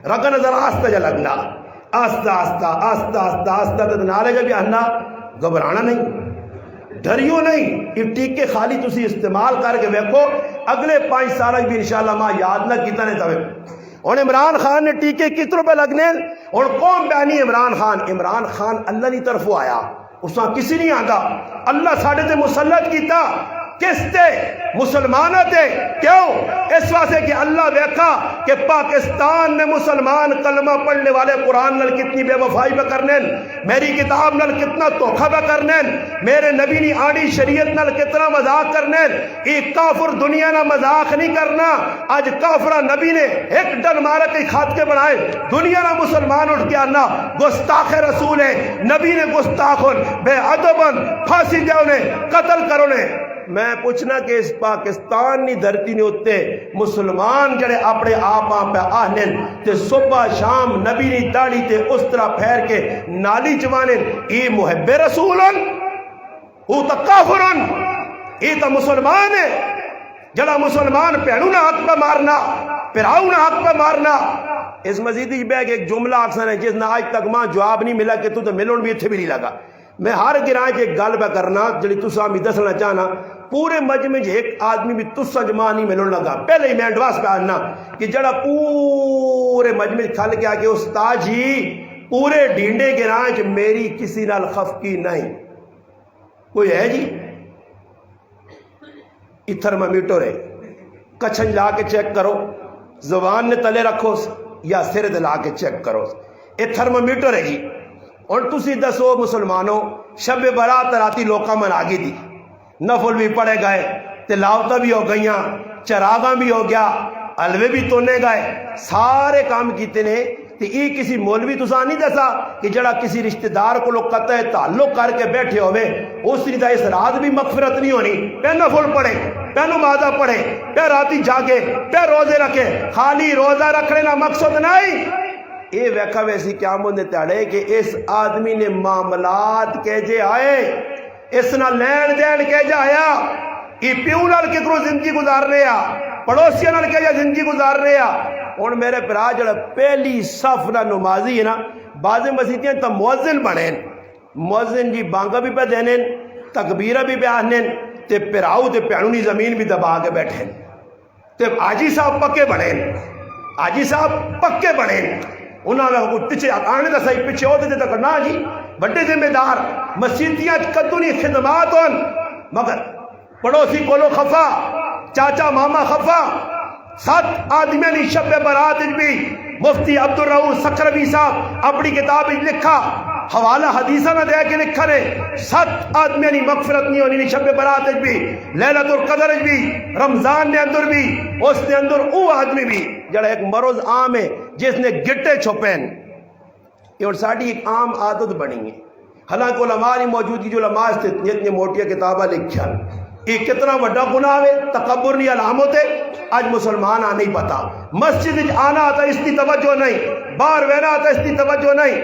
رگن ذرا آستہ جا لگنا، آستہ آستہ آستہ آستہ آستہ تو نالے جا بھی آنا، گھبرانا نہیں، ڈریو نہیں، یہ ٹیکے خالی تسی استعمال کر کے ویکھو، اگلے 5 سال بھی انشاءاللہ ماں یاد نہ کیتا نہیں تھا۔ اور عمران خان نے ٹیکے کس روپے لگنے، اور قوم بیانی عمران خان اللہ کی طرف آیا، اس نے کسی نہیں آگا، اللہ ساڑھے تے مسلط کیتا، کس تے؟ مسلمانہ تے، کیوں؟ اس واسطے کہ اللہ ویکھا کہ پاکستان میں مسلمان کلمہ پڑھنے والے قرآن نال کتنی بے وفائی پہ کرنے، میری کتاب نال کتنا دھوکھا پہ کرنے، میرے نبی نی آڑی شریعت نال کتنا مذاق کرنے، ایک کافر دنیا نہ مذاق نہیں کرنا، آج کافرہ نبی نے ایک ڈن مارا کے خاتکے بڑھائے، دنیا نہ مسلمان اٹھ کے آنا گستاخ رسول ہے، نبی نے گستاخن بے ادبن پھانسی دے انہیں قتل کرو نے۔ میں پوچھنا کہ اس پاکستان نی دھرتی نے ہوتے مسلمان جڑے اپنے آپاں پہ آہنن تے صبح شام نبی نی داڑھی تے اس طرح پھیر کے نالی چوانن، ای محب رسولن او تا کافرن، ای تا مسلمان ہے جڑا مسلمان پہنو نہ حق پہ مارنا، پھراؤ نہ حق پہ مارنا۔ اس مزیدی بیگ ایک جملہ اکثر ہے جس نے آج تک ماں جواب نہیں ملا کہ تو ملون بھی اتھے بھی نہیں لگا، میں ہر گرائیں ایک گل پہ کرنا جڑی تسا بھی دسنا چاہنا، پورے مجمع ایک آدمی بھی تسا جمع نہیں ملون لگا، پہلے ہی میں ایڈواس پہ آنا کہ جڑا پورے مجمع کھل کے آگے استاد جی پورے ڈینڈے گرائیں میری کسی نال خفقی نہیں، کوئی ہے جی؟ یہ تھرمامیٹر ہے، کچھن لا کے چیک کرو، زبان نے تلے رکھو یا سر دلا کے چیک کرو، یہ تھرمامیٹر ہے جی۔ اور تسی دسو مسلمانوں شب برات راتی لوکاں من آگی دی، نفل بھی پڑے گئے، تلاوتہ بھی ہو گئیاں، چراغاں بھی ہو گیا، حلوے بھی تونے گئے، سارے کام کیتے نے، تے یہ کسی مولوی تسا نہیں دسا کہ جڑا کسی رشتہ دار کو لوگ قطع تعلق کر کے بیٹھے ہوئے اس نے اس رات بھی مغفرت نہیں ہونی، پہ نفل پڑھے، پہ نمازہ پڑھے، پہ راتی جاگے، پہ روزے رکھے، خالی روزہ رکھنے کا مقصد نہیں۔ یہ ویکھا ویسی قیامت دے تاڑے کہ اس آدمی نے معاملات کیجے آئے، اس نہ لین دین کیجے آیا، یہ پیو نال کدرو زندگی گزارنے آ، پڑوسیاں نال کیجے زندگی گزارنے آ۔ اور میرے پرا جڑا پہلی صف نہ نمازی ہے نا، بعض مسیتیاں تا مؤذن بنیں، مؤذن جی بانگا بھی پہ دینے، تکبیرہ بھی پہ آنے، تے پراؤ تے پیانونی زمین بھی دبا کے بیٹھیں، تے آجی صاحب پکے بنیں، آجی صاحب پکے بنیں، انہوں نے پیچھے آنے دا صحیح پیچھے ہوتے تھے تک نا جی بڑے ذمہ دار مسیتیاں کدونی خدمات ہون، مگر پڑوسی کولو خفا، چاچا ماما خفا، 7 آدمیاں نے شب برات بھی مفتی عبدالرؤوف سکروی صاحب اپنی کتاب لکھا، حوالہ حدیثہ نہ دے کے لکھا نے 7 آدمیاں نے مغفرت نہیں ہونی شب برات بھی، لیلۃ القدر بھی، رمضان نے اندر بھی، اس نے اندر او آدمی بھی جڑا ایک مرض عام ہے جس نے گٹے چھپین، یہ اور ساڑھی ایک عام عادت بنی ہے۔ حالانکہ علماء نہیں موجود کی جو علماء اتنی موٹیاں کتابہ لکھا، یہ کتنا بڑا گناہ ہے، تکبر نہیں علامت ہے۔ آج مسلمان آ نہیں پتا، مسجد آنا آتا اس کی توجہ نہیں، باہر وینا آتا اس کی توجہ نہیں،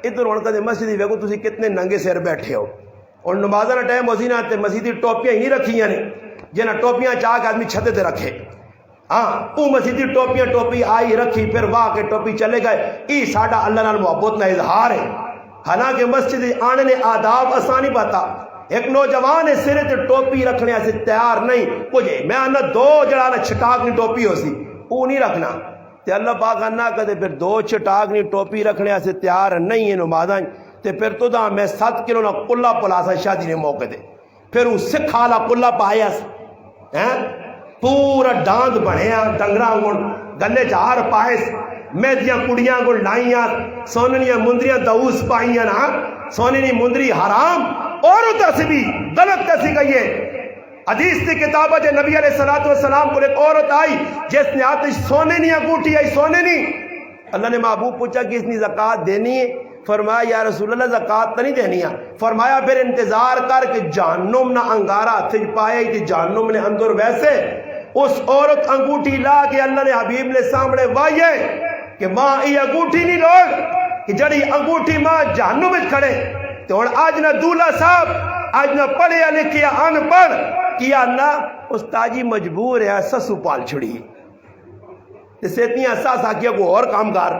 ادھر ہوں کدے مسجد ویکو تسی کتنے ننگے سر بیٹھے ہو، اور نمازاں دا ٹائم ہوسی نا تے مسجدی ٹوپیاں ہی رکھیاں نے جنہاں ٹوپیاں چاہ کے آدمی چھتے تے رکھے، ہاں وہ مسجدی ٹوپیاں ٹوپی آئی رکھی پھر واہ کے ٹوپی چلے گئے، ای ساڈا اللہ نال محبت کا اظہار ہے۔ حالانکہ مسجد آنے نے آداب آسانی پاتا، ایک نوجوان ہے سرے تے ٹوپی رکھنے سے تیار نہیں کچھ، میں آنا دو جڑا چھٹاک نہیں ٹوپی ہو سی وہ نہیں رکھنا، تے اللہ پاک آنا کدے پھر دو چھٹاک نہیں ٹوپی رکھنے سے تیار نہیں ہے نمازاں تے پھر تو دا میں 7 کلو نہ کلا پلاسا شادی نے موقع دے، پھر وہ سکھ والا کلا پایا پورا ڈاند بنیا ڈنگراں گن گلے چار پائس میدیاں کڑیاں گن لائیاں سوننیاں مندریاں داؤس پائیاں نا سوننی مندری حرام عورت سے بھی غلط کیسی گئی ہے۔ حدیث کی کتاب ہے نبی علیہ السلام کو ایک عورت آئی جس نے آتش سونے نہیں انگوٹھی آئی سونے نہیں، اللہ نے محبوب پوچھا کہ اس نے زکوٰۃ دینی ہے؟ فرمایا یا رسول اللہ زکوٰۃ تو نہیں دینی ہے۔ فرمایا پھر انتظار کر کے جہنم نہ انگارہ تھج پائے تھی جہنم نے اندر ویسے اس عورت انگوٹھی لا کے اللہ نے حبیب نے سامنے وائے کہ ماں یہ انگوٹھی نہیں لوگ کہ جڑی انگوٹھی ماں جہنم میں کھڑے تو آج نہ دولہ صاحب آج نہ پڑھیا لکھیا ان پڑھ کیا نہ استاجی مجبور ہے سسو پال چھڑی سیتیاں ساس آکیا کو اور کام کر،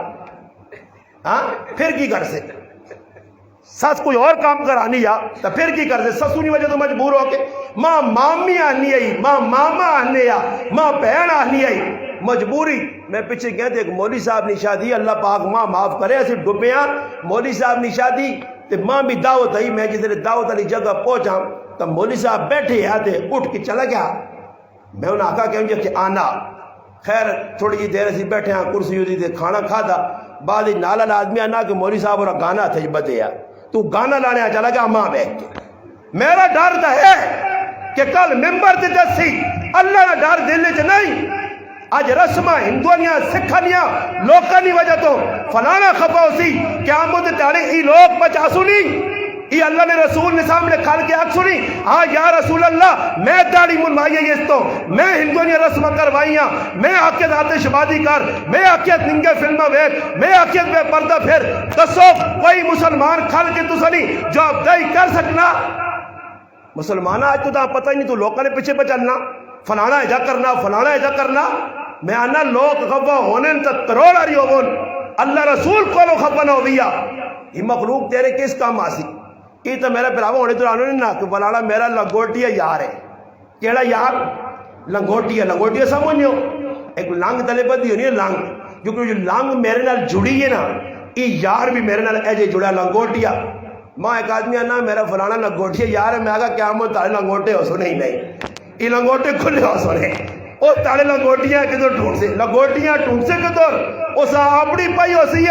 ہاں پھر کی کر سے سس کوئی اور کام کرانی یا تو پھر کی کر سے سسو نہیں وجہ تو مجبور ہو کے ماں مامی آنی آئی ماں ماما آنے یا ماں بہن آنی آئی مجبوری۔ میں پیچھے گیا تھے ایک مولوی صاحب نے شادی اللہ پاک ماں معاف کرے ایسے ڈبیاں مولوی صاحب نے شادی تے ماں بھی دعوت آئی، میں جس دعوت والی جگہ پہنچا تو مولوی صاحب بیٹھے آتے اٹھ کے چلا گیا، میں انہیں آقا کہ مجھے کہ آنا خیر تھوڑی جی دیر سے بیٹھے ہیں کرسی ہوتی تھے کھانا کھادا بعد نالا آدمی آنا کہ مولوی صاحب اور گانا تھے بدیا تو گانا لانے چلا گیا ماں بیٹھ کے۔ میرا ڈر تو ہے کہ کل ممبر تے دسی اللہ کا ڈر دل چ نہیں، اج رسماں ہندوانیاں سکھانیاں لوکاں دی وجہ تو فلانا خفا سی قیامت تاڑے ای لوگ بچا سنی یہ اللہ نے رسول نے سامنے کھل کے آگ سنی ہاں یا رسول اللہ میں داڑھی منوائی اس تو میں ہندوانیاں رسمہ کروائیاں میں آکیت آتش بازی کر میں آکیت ننگے فلمہ ویک میں آکیت بے پردہ پھر دسو کوئی مسلمان کھل کے تو سنی جواب دائی کر سکنا؟ مسلمانہ آج تو پتہ ہی نہیں تو لوگوں نے پیچھے پہ چلنا فلانا ایجا کرنا فلانا ایجا کرنا، میں آنا لوگ خفا ہونے تا کروڑ آ رہی ہو اللہ رسول کو لو خفا نہ ہویا یہ مخلوق تیرے کس کام آسی؟ یہ تو میرا پراوا ہونے تو آنے نہ کہ فلانا میرا لنگوٹیا یار ہے، کیڑا یار؟ لنگوٹیا لنگوٹیا سمجھو ایک لانگ تلے بدی ہونی ہے لانگ کیونکہ جو لانگ میرے نال جڑی ہے نا یہ یار بھی میرے نال ایجے جڑا لنگوٹیا۔ ماں ایک آدمی آنا میرا فلانا لنگوٹیا یار ہے، میں آگا قیامت تارے لنگوٹے ہو سنے ہی نہیں یہ لنگوٹے کھلے ہو سنے وہ تارے لنگوٹیاں کدھر ڈھونڈ سے لنگوٹیاں ڈھونڈ سے کدھر اس اپنی پائی ہو سی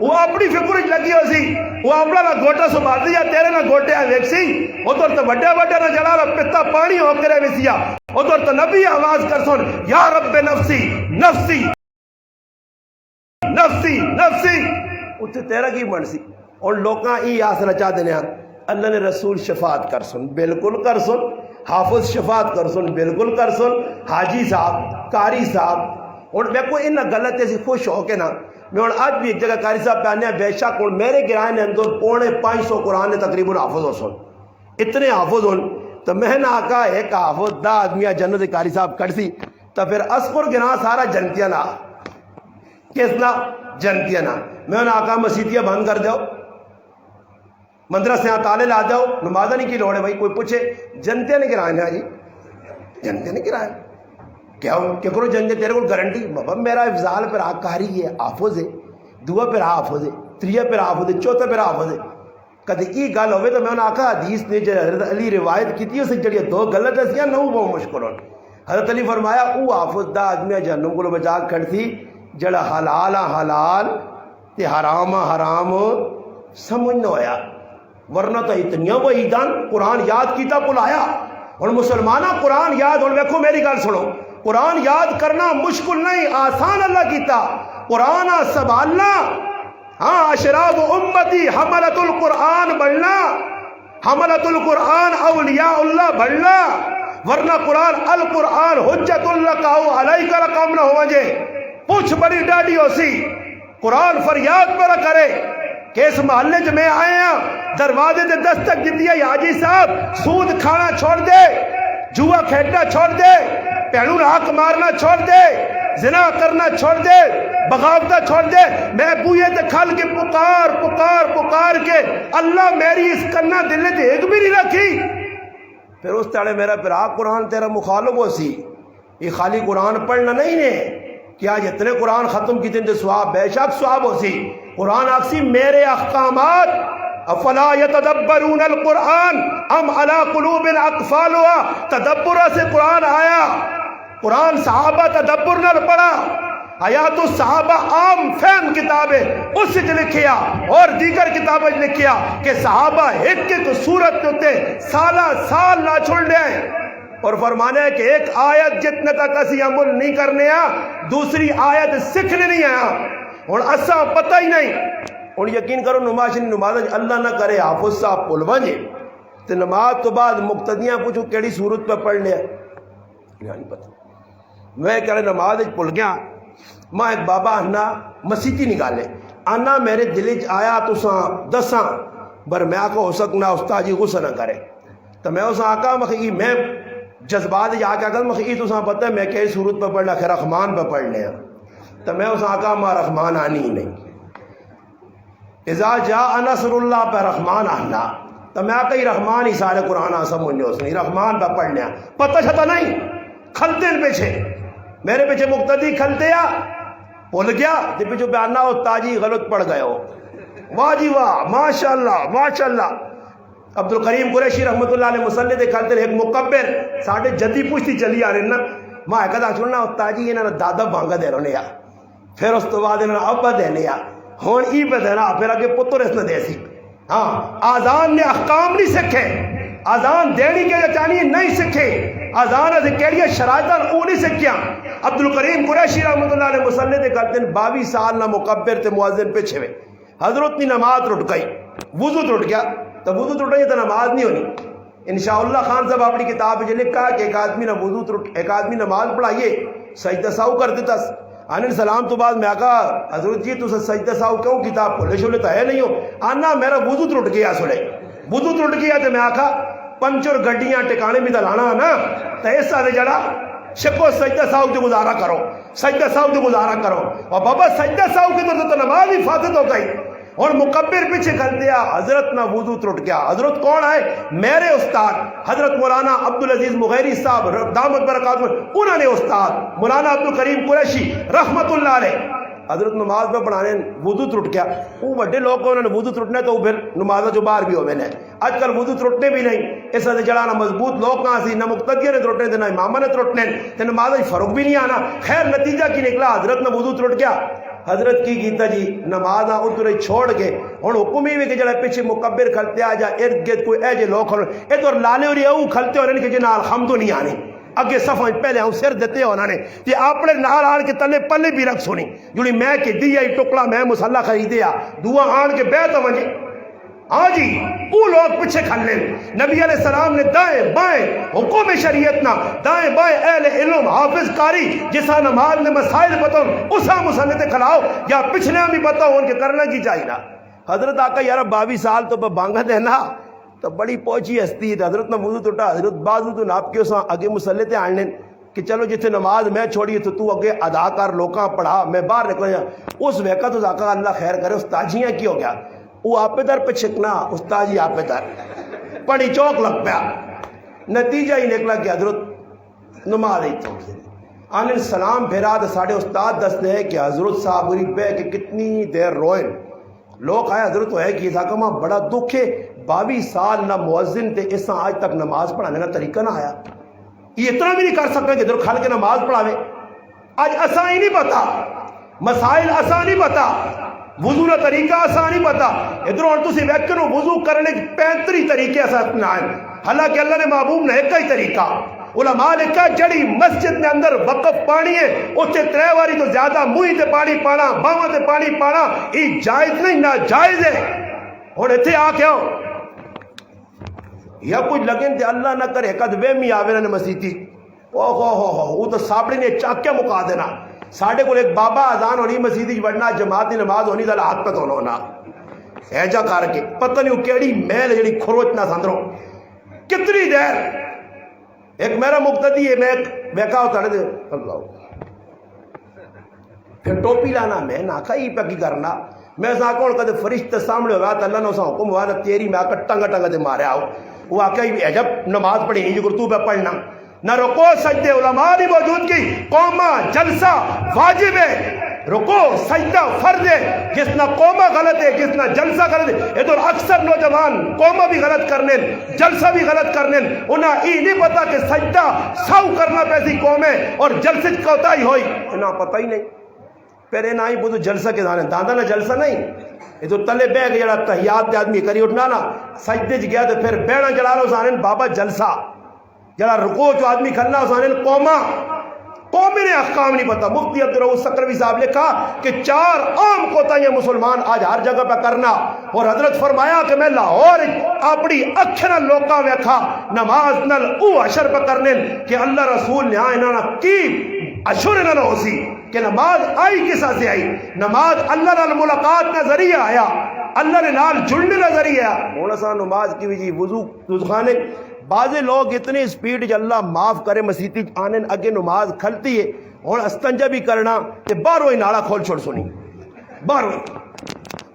وہ اپنی فکر لگی ہو سی وہ اپنا لنگوٹا سنبھال دیا تیرے لنگوٹے ویک سی ادھر تو بڑے بڑے نہ جلا پتا پانی ہو کرے وسیا ادھر تو نبی آواز کر سن یا رب نفسی نفسی نفسی نفسی اتنے تیرا کی بن سی اور لوکاں ای آسرا چاہتے ہیں اللہ نے رسول شفاعت کر سن بالکل کر سن، حافظ شفاعت کر سن بالکل کر سن، حاجی صاحب قاری صاحب اور میں کوئی انہا غلط ایسی خوش ہو کے نا میں اور آج بھی ایک جگہ قاری صاحب پہ آنے ہیں بے شک اور میرے گرائے نے اندر 550 قرآن نے تقریباً حافظ ہو سن اتنے حافظ ہون تو میں نے آقا ایک حافظ دا آدمیہ جنت قاری صاحب کر سی تو پھر اسکر گناہ سارا جنتیاں نا کس نا جنتیاں نا میں نے آقا مسیدیاں بند کر دیو مدرسے تالے لا دو نمازہ نہیں کی لوڑ ہے بھائی کوئی پوچھے جنتے نہیں کرائے نا جی جنتے نہیں کرائے کیا کہ کرو جنتے تیرے کو گارنٹی بابا میرا افضال پر آکاری ہے حافظ ہے دعا پر حافظ ہے تریہ پر حافظ ہے چوتھا پر حافظ ہے کدی ای گل ہوئے تو میں نے آقا حدیث نے جو حضرت علی روایت کی تھی اسے جڑی دو غلط ہے نہ وہ مشکل ہو حضرت علی فرمایا او حافظ دا آدمی جہنم کو بچا کھڑ تھی جڑا حلال حلال تے حرام حرام سمجھ نہ ہویا ورنہ تو اتنیا وعیدان قرآن یاد کیتا بلایا اور مسلمانہ قرآن یاد اور دیکھو میری گل سنو قرآن یاد کرنا مشکل نہیں آسان اللہ کیتا قرآن سنبھالنا ہاں اشراف امتی حملت القرآن بڑھنا حملت القرآن اولیاء اللہ بڑھنا ورنہ قرآن القرآن حجت اللہ کہو علیہ کا رقم نہ ہو جے پوچھ بڑی ڈاڈی ہو سی قرآن فریاد پر کرے کہ اس محلے چ میں آئے ہاں دروازے تے دستک دیتی ہے حاجی صاحب سود کھانا چھوڑ دے، جوا کھیلنا چھوڑ دے، پہلو ہاک مارنا چھوڑ دے، زنا کرنا چھوڑ دے، بغاوتہ چھوڑ دے۔ میں بوئے تے کھل کے پکار پکار پکار کے اللہ میری اس کنا دل نے ایک بھی نہیں رکھی۔ پھر اس تاڑے میرا پھر قرآن تیرا مخالف ہو سی، یہ خالی قرآن پڑھنا نہیں نے کہ آج اتنے قرآن ختم کی دن سواب بے شک سواب ہو سی۔ قرآن آکسی میرے احکامات افلا یتدبرون القرآن ام علی قلوب اقفالها، تدبر سے قرآن آیا، قرآن صحابہ تدبر نہ پڑھا، آیات الصحابہ عام فہم کتاب ہے اس سے لکھیا اور دیگر کتابیں لکھیا کہ صحابہ ایک ایک صورت ہوتے سالہ سال نہ چھوڑ لیں، اور فرمانا ہے کہ ایک آیت جتنے تک اسی عمل نہیں کرنے آ دوسری آیت سکھنے نہیں آیا، اور اساں پتہ ہی نہیں۔ اور یقین کرو نماز اللہ نہ کرے حافظ صاحب پل بنجے تو نماز تو بعد مقتدیاں پوچھو کیڑی صورت پہ پڑھ لیا نہیں پتہ۔ میں کہہ رہا نماز پل گیا، ماں ایک بابا آنا مسیتی نکالے آنا میرے دل آیا تو دساں بر میں آکا ہو سکنا استاد جی غصہ نہ کرے، تو میں اس آکا مخی میں جذبات جا کے آکا مخی تو پتہ ہے میں کئی صورت پہ پڑھنا کہ رحمان پہ پڑھ لیا، تو میں اس آکا ماں رحمان آنی ہی نہیں، اذا جاء نصر اللہ پہ رحمان آنا، تو میں آکا ہی رحمان ہی سارے قرآن آسم منجھے اس نے رحمان پہ پڑھ لیا، پتہ چھتا نہیں کھلتے ان پیچھے میرے پیچھے مقتدی کھلتے یا بھول گیا جی پیچھے بیانہ ہو تاجی غلط پڑ گئے ہو، واہ جی واہ ماشاءاللہ ماشاءاللہ۔ عبد الکریم قریشی رحمت اللہ علیہ مسلح دے کھلتے رہے ایک مکبر ساڑھے جدی پوچھتی چلی آ رہے نا، ماں ایک دا چھوڑنا تاجی انہاں دادا بانگا دے رہنے یا پھر اس تو بعد انہاں ابا دینے یا ہون ای پہ دینا پھر آگے پتر اس نے دے سی۔ ہاں آزان نے احکام نہیں سکھے، آزان دینی کے چانی نہیں سکھے، آزان از کیڑی شرائطان او نہیں سکھیا۔ عبد الکریم قریشی رحمت اللہ علیہ مسلح دے کرتے ہیں 22 سال نہ مکبر تے معذن پہ چھوے، حضرت نے نماز رٹ گئی، وضو رٹ گیا، تو وضو رٹ گئی تو نماز نہیں ہونی۔ انشاءاللہ خان صاحب اپنی کتاب جو لکھا کہ ایک آدمی نہ وضو ایک آدمی نماز پڑھائیے سجدہ ساو کر دیتا، آنے سلام تو بعد میں آقا حضرت جی تو سجدہ ساو کیوں کتاب کھولے شولے تو ہے نہیں ہو، آنا میرا وضو رٹ گیا سنے، وضو رٹ گیا تو میں آقا پنچر گڈیاں ٹکانے میں دلانا نا تو ایسا دے جڑا شکو سجدہ ساو جو گزارا کرو، سجدہ ساو جو گزارا کرو، اور بابا سجدہ ساو کی طرح تو نماز ہی فاتت ہو گئی، اور مکبر پیچھے کر دیا، حضرت نہ وضو ٹوٹ گیا۔ حضرت کون ہے؟ میرے استاد حضرت مولانا عبدالعزیز مغیری صاحب دامت برکاتہ، انہوں نے استاد مولانا عبد الکریم قریشی رحمت اللہ علیہ حضرت نماز پہ پڑھانے وضو ٹوٹ گیا، وہ بڑے لوگ کو انہوں نے وضو ٹوٹنا تو پھر نماز جو باہر بھی ہو میں نے آج کل وضو ٹوٹنے بھی نہیں، اس سے جڑانا مضبوط لوگ کہاں سی، نہ مقتدیہ نے ٹوٹنے تھے نہ امامہ نے ٹوٹنے تھے، نماز فرق بھی نہیں آنا۔ خیر نتیجہ کی نکلا حضرت نے وضو ٹوٹ گیا، حضرت کی کیتا جی نماز ادھر چھوڑ کے ہوں حکم ہی کہ جڑا پیچھے مکبر کھلتے آ جا ارد گرد کوئی اے جے لوگ کھلو ادھر لالے اور او کھلتے اور ان کے جنال الحمد نہیں آنی اگے صفحہ پہلے ہوں سر دیتے ہونا نے تے اپنے نال آن کے تلے پلے بھی رکھ سونی جڑی میں کہ دیا ٹکڑا میں مسلح خریدیا دعا آن کے بیت ونجے ہاں جی وہ لوگ پیچھے کھل لیں۔ نبی علیہ السلام نے دائیں بائیں حکم شریعت نہ دائیں بائیں اہل علم حافظ کاری جسا نماز نے مسائل بتاؤں اسا مسلح کھلاؤ یا پچھلے بھی بتاؤ ان کے کرنا کی چاہیے نا۔ حضرت آقا یار 22 سال تو بانگا دینا تو بڑی پہنچی ہستی ہے، حضرت نہ وضو ٹوٹا، حضرت بازو تو ناپ کے اساں اگے مسلح تے آن لین کہ چلو جتنے نماز میں چھوڑی تو اگے ادا کر لوکاں پڑھا میں باہر نکل جا۔ اس وقت تو آقا اللہ خیر کرے استاجیاں کی ہو گیا وہ آپ در پہ چھکنا استاد جی آپ در پڑی چوک لگ پیا، نتیجہ ہی نکلا کہ حضرت نماز ہی چھوڑ دے آنے سلام پھیرا تو ساڑھے استاد دستے ہیں کہ حضرت صاحب غریب پہ کہ کتنی دیر روئے لوگ آئے حضرت تو ہے کہ ساکمہ بڑا دکھ ہے 22 سال نہ مؤذن تھے اس آج تک نماز پڑھانے کا طریقہ نہ آیا، یہ اتنا بھی نہیں کر سکتا کہ ادھر کھل کے نماز پڑھاوے۔ آج اساں ہی نہیں پتا مسائل اساں نہیں پتا وضو کا طریقہ آسان نہیں پتا ادھر اور تسی ویکھو وضو کرنے کے 35 طریقے آسان ہیں، حالانکہ اللہ نے محبوب نے ایک ہی طریقہ علماء نے کہا جڑی مسجد کے اندر وقف پانی ہے اتنے 3 واری تو زیادہ منہ تے پانی پانا باواں تے پانی پانا یہ جائز نہیں ناجائز ہے۔ اور اتنے آ کے آؤ یا کچھ لگن تے اللہ نہ کرے کد وہمی آوے نہ مسیتی او ہو وہ تو ساپڑی نے چاکیا مکا دینا۔ ساڑھے کو ایک بابا اذان ہونی مسیدی وڑنا جماعتی نماز ہونی دل ہاتھ پہ ہونا ایجا کر کے پتہ نہیں وہ کیڑی میل جڑی کھروچنا ساندروں کتنی دیر ایک میرا مقتدی ہے میں بیکا ہوتا ہے اللہ پھر ٹوپی لانا میں نہ کھائی پہ کی کرنا میں سا کون کدے فرشتے سامنے ہوا تو اللہ نے اسا حکم ہوا نہ تیری میں آکر ٹنگا ٹنگا دے مارے آؤ وہ آکے عجب نماز پڑھی نہیں جو تو پہ پڑھنا نہ رکو سجدے علماء نہیں موجود کی قومہ جلسہ واجب ہے رکو سجدہ فرض ہے جس نہ قومہ غلط ہے جس نہ جلسہ غلط ہے یہ تو اکثر نوجوان قومہ بھی غلط کرنے جلسہ بھی غلط کرنے انہاں ای نہیں پتا کہ سجدہ سو کرنا پیسی قوم ہے اور جلسے کوتا ہی ہوئی انہاں پتہ ہی نہیں پہلے نہ ہی بودو جلسہ کے دانے داندہ نہ جلسہ نہیں یہ تو تلے بیگ جڑا تحیات دے آدمی کری اٹھنا نا سجدے گیا تو پھر بیڑا جڑا رہا اسانے بابا جلسہ جڑا رکو جو آدمی کھلنا اسانے قومہ قومی نے احکام نہیں پتا مفتی عبدالرؤف سکروی صاحب نے کہا کہ 4 عام کوتاہیاں مسلمان آج ہر جگہ پہ کرنا اور حضرت فرمایا کہ میں لاہور اپنی اکھنا لوکاں ویکھا نماز نل او اشر پہ کرنے کہ اللہ رسول نے آئینا کی اشر نہ ہو سی کہ نماز آئی کسا سے آئی نماز اللہ نال ملاقات نہ ذریعہ آیا اللہ نے نال جڑنے نہ ذریعہ ہونا سا نماز کی وجہ وضو خانے بعضے لوگ اتنے سپیڈ جو اللہ معاف کرے مسیحی آنے اگے نماز کھلتی ہے اور استنجا بھی کرنا تے باہروں ہی ناڑا کھول چھوڑ سنی باہروں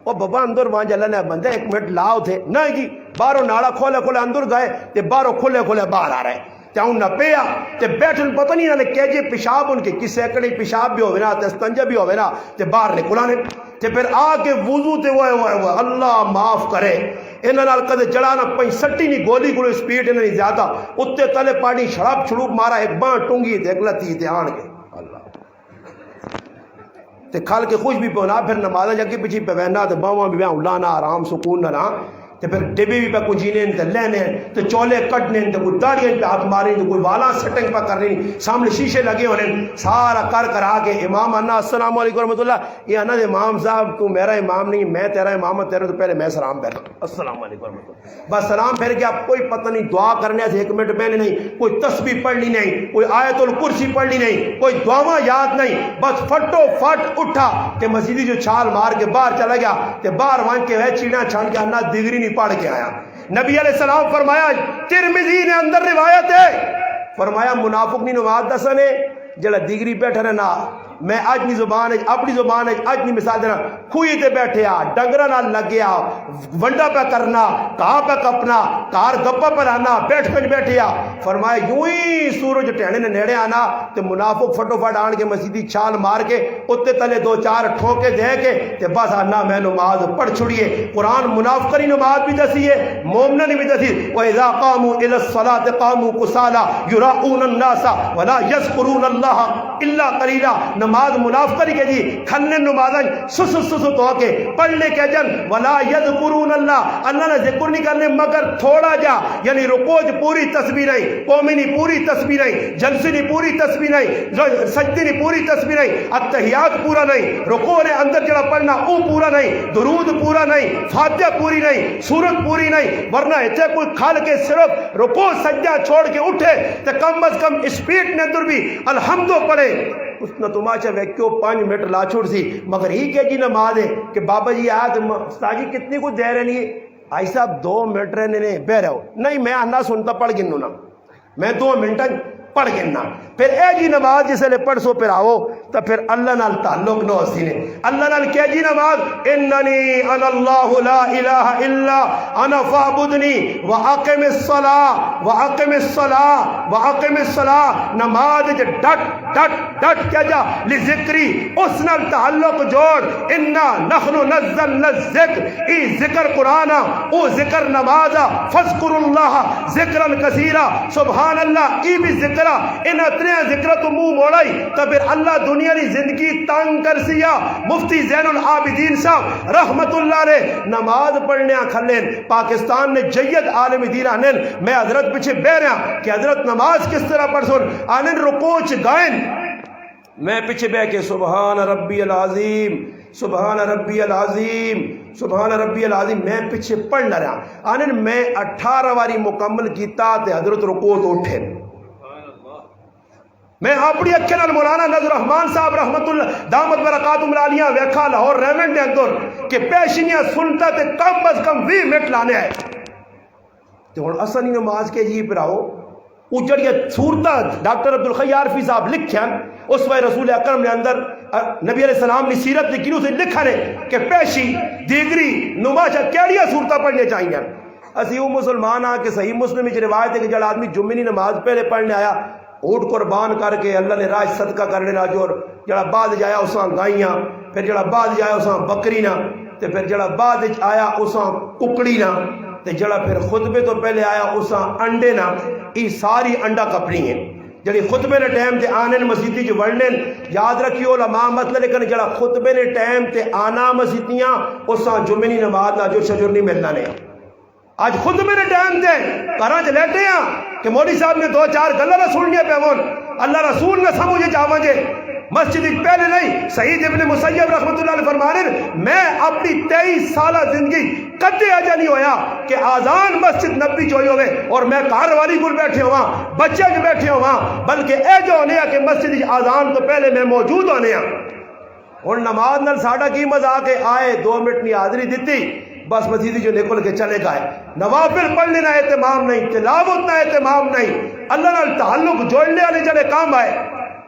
وہ بابا اندر وہاں جلہ نے بندے 1 منٹ لاؤ تھے نہیں جی باہروں ناڑا کھولے کھولے اندر گئے تے باہروں کھولے کھولے باہر آ رہے تے ہوں نہ پیا تے بیٹھن پتہ نہیں نہ کہ جی پیشاب ان کے کس سیکڑے پیشاب بھی ہوئے نا تے استنجا بھی ہوئے نا تے باہر نکلانے تے پھر آ کے وضو تے وہ اللہ معاف کرے انہاں نال کدے چڑھانا 65 نہیں گولی گولو سپیڈ انہاں نہیں زیادہ اتے تلے پانی شراب چھڑوپ مارا ایک بان ٹونگی تے اگلتی تے آن کے اللہ تے کھال کے خوش بھی پونا پھر نمازہ جگہ پیچھے پہ بہنا تے باواں بھی بیاں لانا آرام سکون نہ تے پھر ڈبے بھی پہ کنجینے تے لینے تے چولے کٹنے تے کوئی داڑیاں پہ ہاتھ مارے تے کوئی والا سیٹنگ پہ کرنے سامنے شیشے لگے ہونے سارا کر آ کے امام انا السلام علیکم ورحمۃ اللہ یہ انا امام صاحب تو میرا امام نہیں میں تیرا امام ہے تیرے تو پہلے میں سلام پھیرنا السلام علیکم ورحمۃ اللہ بس سلام پھیر کے آپ کوئی پتہ نہیں دعا کرنے سے 1 منٹ پہلے نہیں کوئی تسبیح پڑھنی نہیں کوئی آیت الکرسی پڑھنی نہیں کوئی دعاواں یاد نہیں بس پھٹو پھٹ اٹھا کہ مسجدی جو چھال مار کے باہر چلا گیا تے باہر وہاں کے وہ چیڑا چھان کے انا ڈگری نہیں پڑھ کے آیا نبی علیہ السلام فرمایا ترمذی نے اندر روایت ہے فرمایا منافق نہیں نماز دسنے جڑا ڈگری بیٹھا نا میں آج نہیں زبان ہے اپنی زبان ہے آج نہیں مثال دینا کھوئی تے بیٹھے آ ڈنگرہ نال لگیا ونڈا پہ کرنا کہاں پہ کپنا کار گپا پہ لانا بیٹھ کنج بیٹھے آ فرمایا یوں ہی سورج ٹہنے نے نیڑے آنا تے منافق فٹو فٹ آن کے مسجدی چھال مار کے اتے تلے 2-4 ٹھوکے دے کے تے بس آنا میں نماز پڑھ چھڑیے قرآن منافقی نماز بھی دسی ہے مومنن بھی دسی وَإِذَا قَامُوا إِلَى الصَّلَاةِ قَامُوا كُسَالَىٰ يُرَاءُونَ النَّاسَ وَلَا يَذْكُرُونَ اللَّهَ إِلَّا قَلِيلًا نماز منافقی کے جی کھلنے نمازن سس تو کے پڑھنے کے جن ولا یذکرون اللہ اللہ نے ذکر نہیں کرنے مگر تھوڑا جا یعنی رکوع پوری تسبیح نہیں قومی نہیں پوری تسبیح نہیں جلسے نہیں پوری تسبیح نہیں سجدے نہیں پوری تسبیح نہیں التحیات پورا نہیں رکوع نے اندر جڑا پڑھنا او پورا نہیں درود پورا نہیں فاتحہ پوری نہیں سورت پوری نہیں ورنہ ایسے کوئی کھال کے صرف رکوع سجدہ چھوڑ کے اٹھے تو کم از کم اسپیڈ نے اندر بھی الحمدو پڑھے اس نے تماشا ویکیو 5 منٹ لا چھوڑ سی مگر ہی کیا جی نماز ہے کہ بابا جی آیا تو استاجی کتنی کچھ دے رہے نہیں آئی صاحب 2 منٹ رہنے بہ رہے ہو نہیں میں آنا سنتا پڑھ گنو نا میں 2 منٹ پڑھ گننا پھر اے جی نماز جسے لے پڑھ سو پھر آؤ تو پھر اللہ نال تعلق نہ ہوسی نے اللہ نال کیا جی نماز اننی انا اللہ لا الہ الا انا فاعبدنی واقم الصلاۃ واقم الصلاۃ واقم الصلاۃ نماز ڈٹ ڈٹ ڈٹ کیا جا لذکری اس نال تعلق جوڑ انا نحن نزلنا الذکر ای ذکر قرآن او ذکر نماز فذکر اللہ ذکرا کثیرا سبحان اللہ ای بھی ذکر ان اتنے ذکر تو منہ موڑائی تو پھر اللہ دنیا کی زندگی تنگ کر سیا مفتی زین العابدین صاحب رحمت اللہ نے نماز پڑھنے کھلین پاکستان نے جید عالم دین آنین میں حضرت پیچھے بہ رہا کہ حضرت نماز کس طرح پڑھ سن آنین رکوچ گائن میں پیچھے بہ کے سبحان ربی العظیم سبحان ربی العظیم سبحان ربی العظیم میں پیچھے پڑھ نہ رہا آنین میں 18 واری مکمل کیتا تے حضرت رکوع تو اٹھے میں اپنی اکھے نال مولانا نذر الرحمان صاحب رحمت اللہ دامت برکاتہم العالیہ ویکھا لاہور ریونڈ دے اندر کہ پیشنیاں سنتا تے کم از کم 20 منٹ لانے آئے تے ہن اساں نماز کے جی پراؤ وہ جڑی صورتاں ڈاکٹر عبدالخی عارفی صاحب لکھیاں اس وے رسول اکرم نے اندر نبی علیہ السلام نے سیرت لکھی اسے لکھا نے کہ پیشی دیگری نماز کیڑیاں صورتاں پڑھنے چاہیے. اسی وہ مسلمان آ کہ صحیح مسلم وچ روایت ہے کہ جڑا آدمی جمعے کی نماز پہلے پڑھنے آیا اونٹ قربان کر کے اللہ نے راج صدقہ کرنے نا جو جڑا بعد جایا اساں گائیاں پھر جڑا بعد جایا اساں بکری نا تے پھر جڑا بعد آیا اساں ککڑی نا تے جڑا پھر خطبے تو پہلے آیا اساں انڈے نا یہ ساری انڈا کپنی ہے جڑی خطبے نے ٹائم تے آنے مسیتی جو وڑنے یاد رکھیو علماء مطلب لیکن جڑا خطبے نے ٹائم تے آنا مسیتیاں اساں جمعے کی نماز نا جو شجر نہیں ملنا نے آج خطبے نے ٹائم تے گھراں چ لیٹے ہیں کہ مولوی صاحب نے 2-4 گلاں نہ سننیاں پیون اللہ رسول نے سمجھے چاہواں جے مسجد پہلے نہیں. سعید ابن مسیب رحمت اللہ علیہ فرمانے میں اپنی 23 سالہ زندگی کدے اجا نہیں ہویا کہ آزان مسجد نبی چوئی ہوئے اور میں گھر والی کو بیٹھے ہوا بچے جو بیٹھے ہوا بلکہ اے جو ہونے کہ مسجد آزان تو پہلے میں موجود ہونے اور نماز نال ساڈا کی مذاق ہے آئے 2 منٹ کی حاضری دیتی بس مسیدی جو نکل کے چلے گئے نوافل پڑھنے نہ اہتمام نہیں تلاوت نہ اہتمام نہیں اللہ نال تعلق جوڑنے والے جڑے کام آئے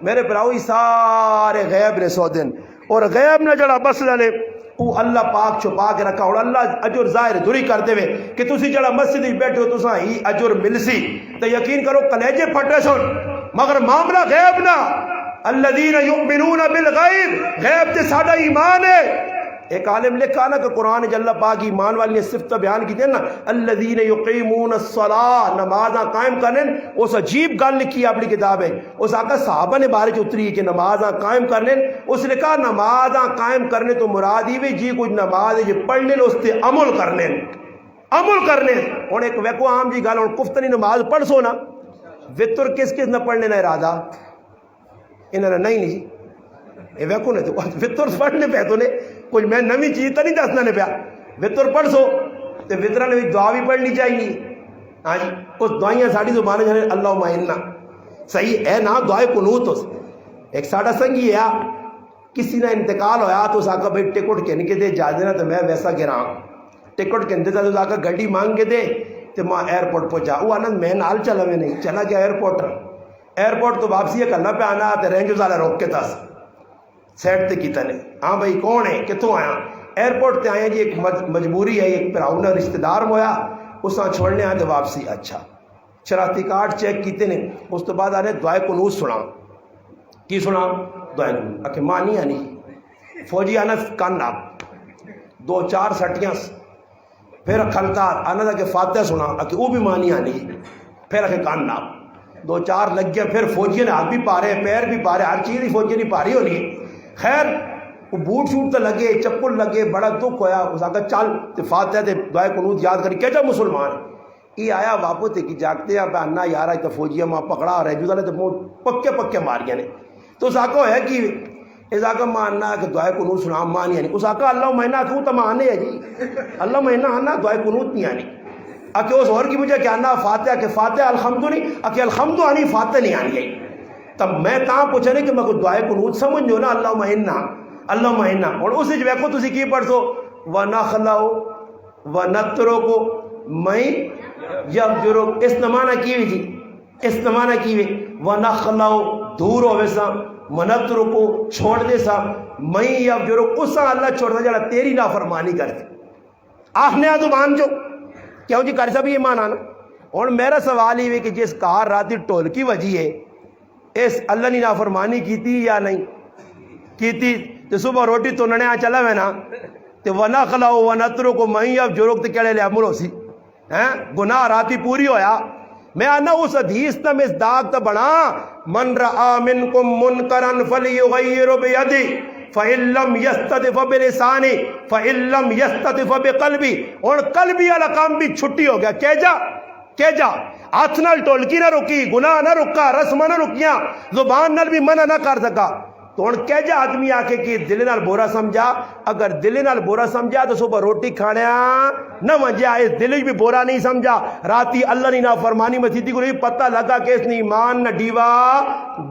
میرے براوی سارے غیب نے سو دن اور غیب نے جڑا مسئلہ نے وہ اللہ پاک چھپا کے رکھا اور اللہ اجر ظاہر دوری کر دے کہ تسی جڑا مسجد بیٹھے ہو تساں ہی اجر ملسی تو یقین کرو کلیجے پھٹے سن مگر معاملہ غیب نہ الذین یؤمنون بالغیب غیب تے ساڈا ایمان ہے. ایک عالم لکھا نا کہ قرآن جل پاک ایمان والی نے صفت بیان کی دے نا الذین یقیمون الصلاۃ نمازاں قائم کرنے اس عجیب گل لکھی اپنی کتاب ہے اس آقا صحابہ نے بارے اتری کہ نمازاں قائم کرنے اس نے کہا نمازاں قائم کرنے تو مراد ہی جی کچھ نماز جی پڑھنے اس تے عمل کرنے ہوں ایک ویکو عام جی گل ہوں کفتنی نماز پڑھ سو نا وطر کس نہ پڑھنے نہ ارادہ انہوں نے نہیں جی یہ ویکو نے تو وطر پڑھنے پہ تو نے کچھ میں نوی چیز تو نہیں دسنا نے پیا وطر پڑھ سو تو وطرا نے بھی دعا بھی پڑھنی چاہیے. ہاں جی اس دعائیاں ساری زبان جانے اللہم انا صحیح ہے نا دعائے قنوت اس ایک ساڑا سنگی ہے کسی نے انتقال ہویا تو اس آقا بھائی ٹکٹ کہنے کے دے جا دینا تو میں ویسا گراں ٹکٹ کہنے دیتا تو اس آقا گھڑی مانگ کے دے تو ماں ایئرپورٹ پہنچا وہ آنند میں نال چلا میں نہیں چلا گیا ایئرپورٹ تو واپسی ہے کلہ پہ آنا تو رینج والا روک کے تاس سیٹ تے کیتا نے ہاں بھائی کون ہے کتوں آیا ایئرپورٹ تے آیا جی ایک مجبوری ہے ایک پراؤنا رشتہ دار ہویا اساں چھوڑنے آئے تو واپسی اچھا شناختی کارڈ چیک کیتے نے اس تو بعد آنے دعائے قنوت سنا کی سنا دعائے قنوت اکھے ماں نہیں آنی فوجی آنا کان آپ 2-4 سٹیاں پھر کھلتار آنا تھا کہ فاتحہ سنا اکھے وہ بھی ماں نہیں آنی پھر اکھے کان آپ 2-4 لگ گیا پھر فوجی نے ہاتھ بھی پارے پیر بھی پارے ہر چیز ہی فوجی نہیں پاری ہونی خیر وہ بوٹ شوٹ تو لگے چپل لگے بڑا دکھ ہویا اس آگا چل تے فاتحہ تے دعائے قنوت یاد کری کہتا مسلمان یہ آیا واپس تے کی جاگتے ہیں پہ انہا یارا تو فوجیاں ماں پکڑا رہے جو تو پکے ماریاں نے تو اس آگا ہے کہ اس آگا ماں انہا کہ دعائے قنوت سنا ماں نہیں آنی اس آگا اللہ مہینہ کیوں تو ماں آنے ہے جی اللہ مہینہ آنا دعائے قنوت نہیں آنی اکہ اس اور کی مجھے کیا آنا فاتحہ کہ فاتحہ الحمد نہیں اکہ الحمد آنی فاتحہ نہیں آنی ہے تب میں تاں پوچھا نہیں کہ میں کوئی دعائے قنوت سمجھو نا اللہ مہینہ اور اسی جو ویکو تسی کی پڑھ سو وَنَخْلَوْ وَنَتْرُكُ مَن يَفْجُرُكُ اس نمانہ کی ہوئی جی اس نمانہ کی ہوئی وَنَخْلَوْ دور ہوئے سا وَنَتْرُكُ چھوڑ دے سا مَن يَفْجُرُكُ اس سا اللہ چھوڑ دے جڑا تیری نافرمانی کرتے آخنے زبان جو کیوں جی کر سا بھی ایمان آنا اور میرا سوال ہی ہے کہ جس کار راتی ٹول کی وجہ ہے اس اللہ نے نافرمانی کیتی یا نہیں کیتی تو صبح روٹی تو ننے آ چلا میں نا تو وَنَخْلَوْ وَنَتْرُكُ مَن يَفْجُرُكُ تو کہڑے لے عمل ہو سی گناہ راتی پوری ہویا میں آنا اس حدیث نا میں اس داغ تا بنا من رَآ مِنْكُمْ مُنْكَرًا فَلْيُغَيِّرُ بِيَدِهِ فَإِن لَّمْ يَسْتَطِعْ بِلِسَانِهِ فَإِن لَّمْ يَسْتَطِعْ بِقَلْبِهِ اور قلبی والا کام بھی چھٹی ہو گیا کہ جا ہاتھ نال ٹولکی نہ رکی گناہ نہ رکا رسم نہ رکیاں زبان نال بھی منع نہ کر سکا تو ہن کہ جا آدمی آ کے کہ دل نال برا سمجھا، اگر دل نال برا سمجھا تو صبح روٹی کھانے نہ ونجا، اس دل بھی برا نہیں سمجھا، راتی اللہ نے نافرمانی میں تھی کو پتہ لگا کہ اس نے ایمان نہ ڈیوا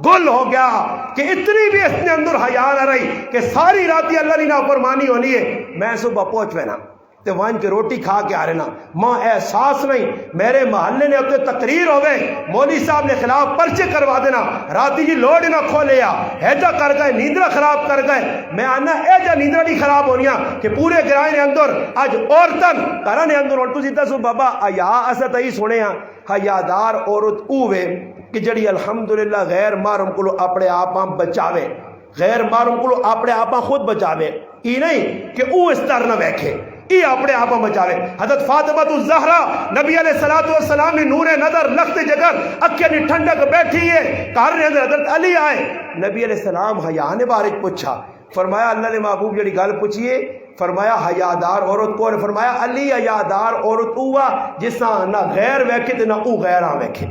گل ہو گیا، کہ اتنی بھی اس نے اندر حیا نہ رہی کہ ساری راتی اللہ نے نافرمانی ہونی ہے، میں صبح پہنچ وینا تے وان کے روٹی کھا کے آ رہنا، ماں احساس نہیں، میرے محلے نے اتنے تقریر ہو گئے، مولوی صاحب نے خلاف پرچے کروا دینا، راتی جی لوڈ نہ کھولے ایجا کر گئے، نیندرہ خراب کر گئے، میں آنا ایجا نیندرہ نہیں خراب ہونیاں کہ پورے گرائے نے اندر آج عورتن کرا نے اندر اور تو سیدھا سو بابا آیا اسا ہی سنے ہاں حیادار عورت اوے کہ جڑی الحمدللہ غیر محرم کو اپنے آپ بچاوے، غیر محرم کو اپنے آپ خود بچاوے، یہ نہیں کہ او اس طرح نہ بیٹھے، یہ اپنے آپ بچاوے۔ حضرت فاطمہ الزہرا نبی علیہ السلام نے نور نظر لخت جگر اکھے نے ٹھنڈک بیٹھی ہے، کار نے حضرت علی آئے، نبی علیہ السلام حیا نے بارک پوچھا، فرمایا اللہ نے محبوب جڑی گل پوچھیے، فرمایا حیادار عورت کو، فرمایا علی حیادار عورت ہوا جس نہ غیر ویکھے تے نہ او غیر آ ویکھے۔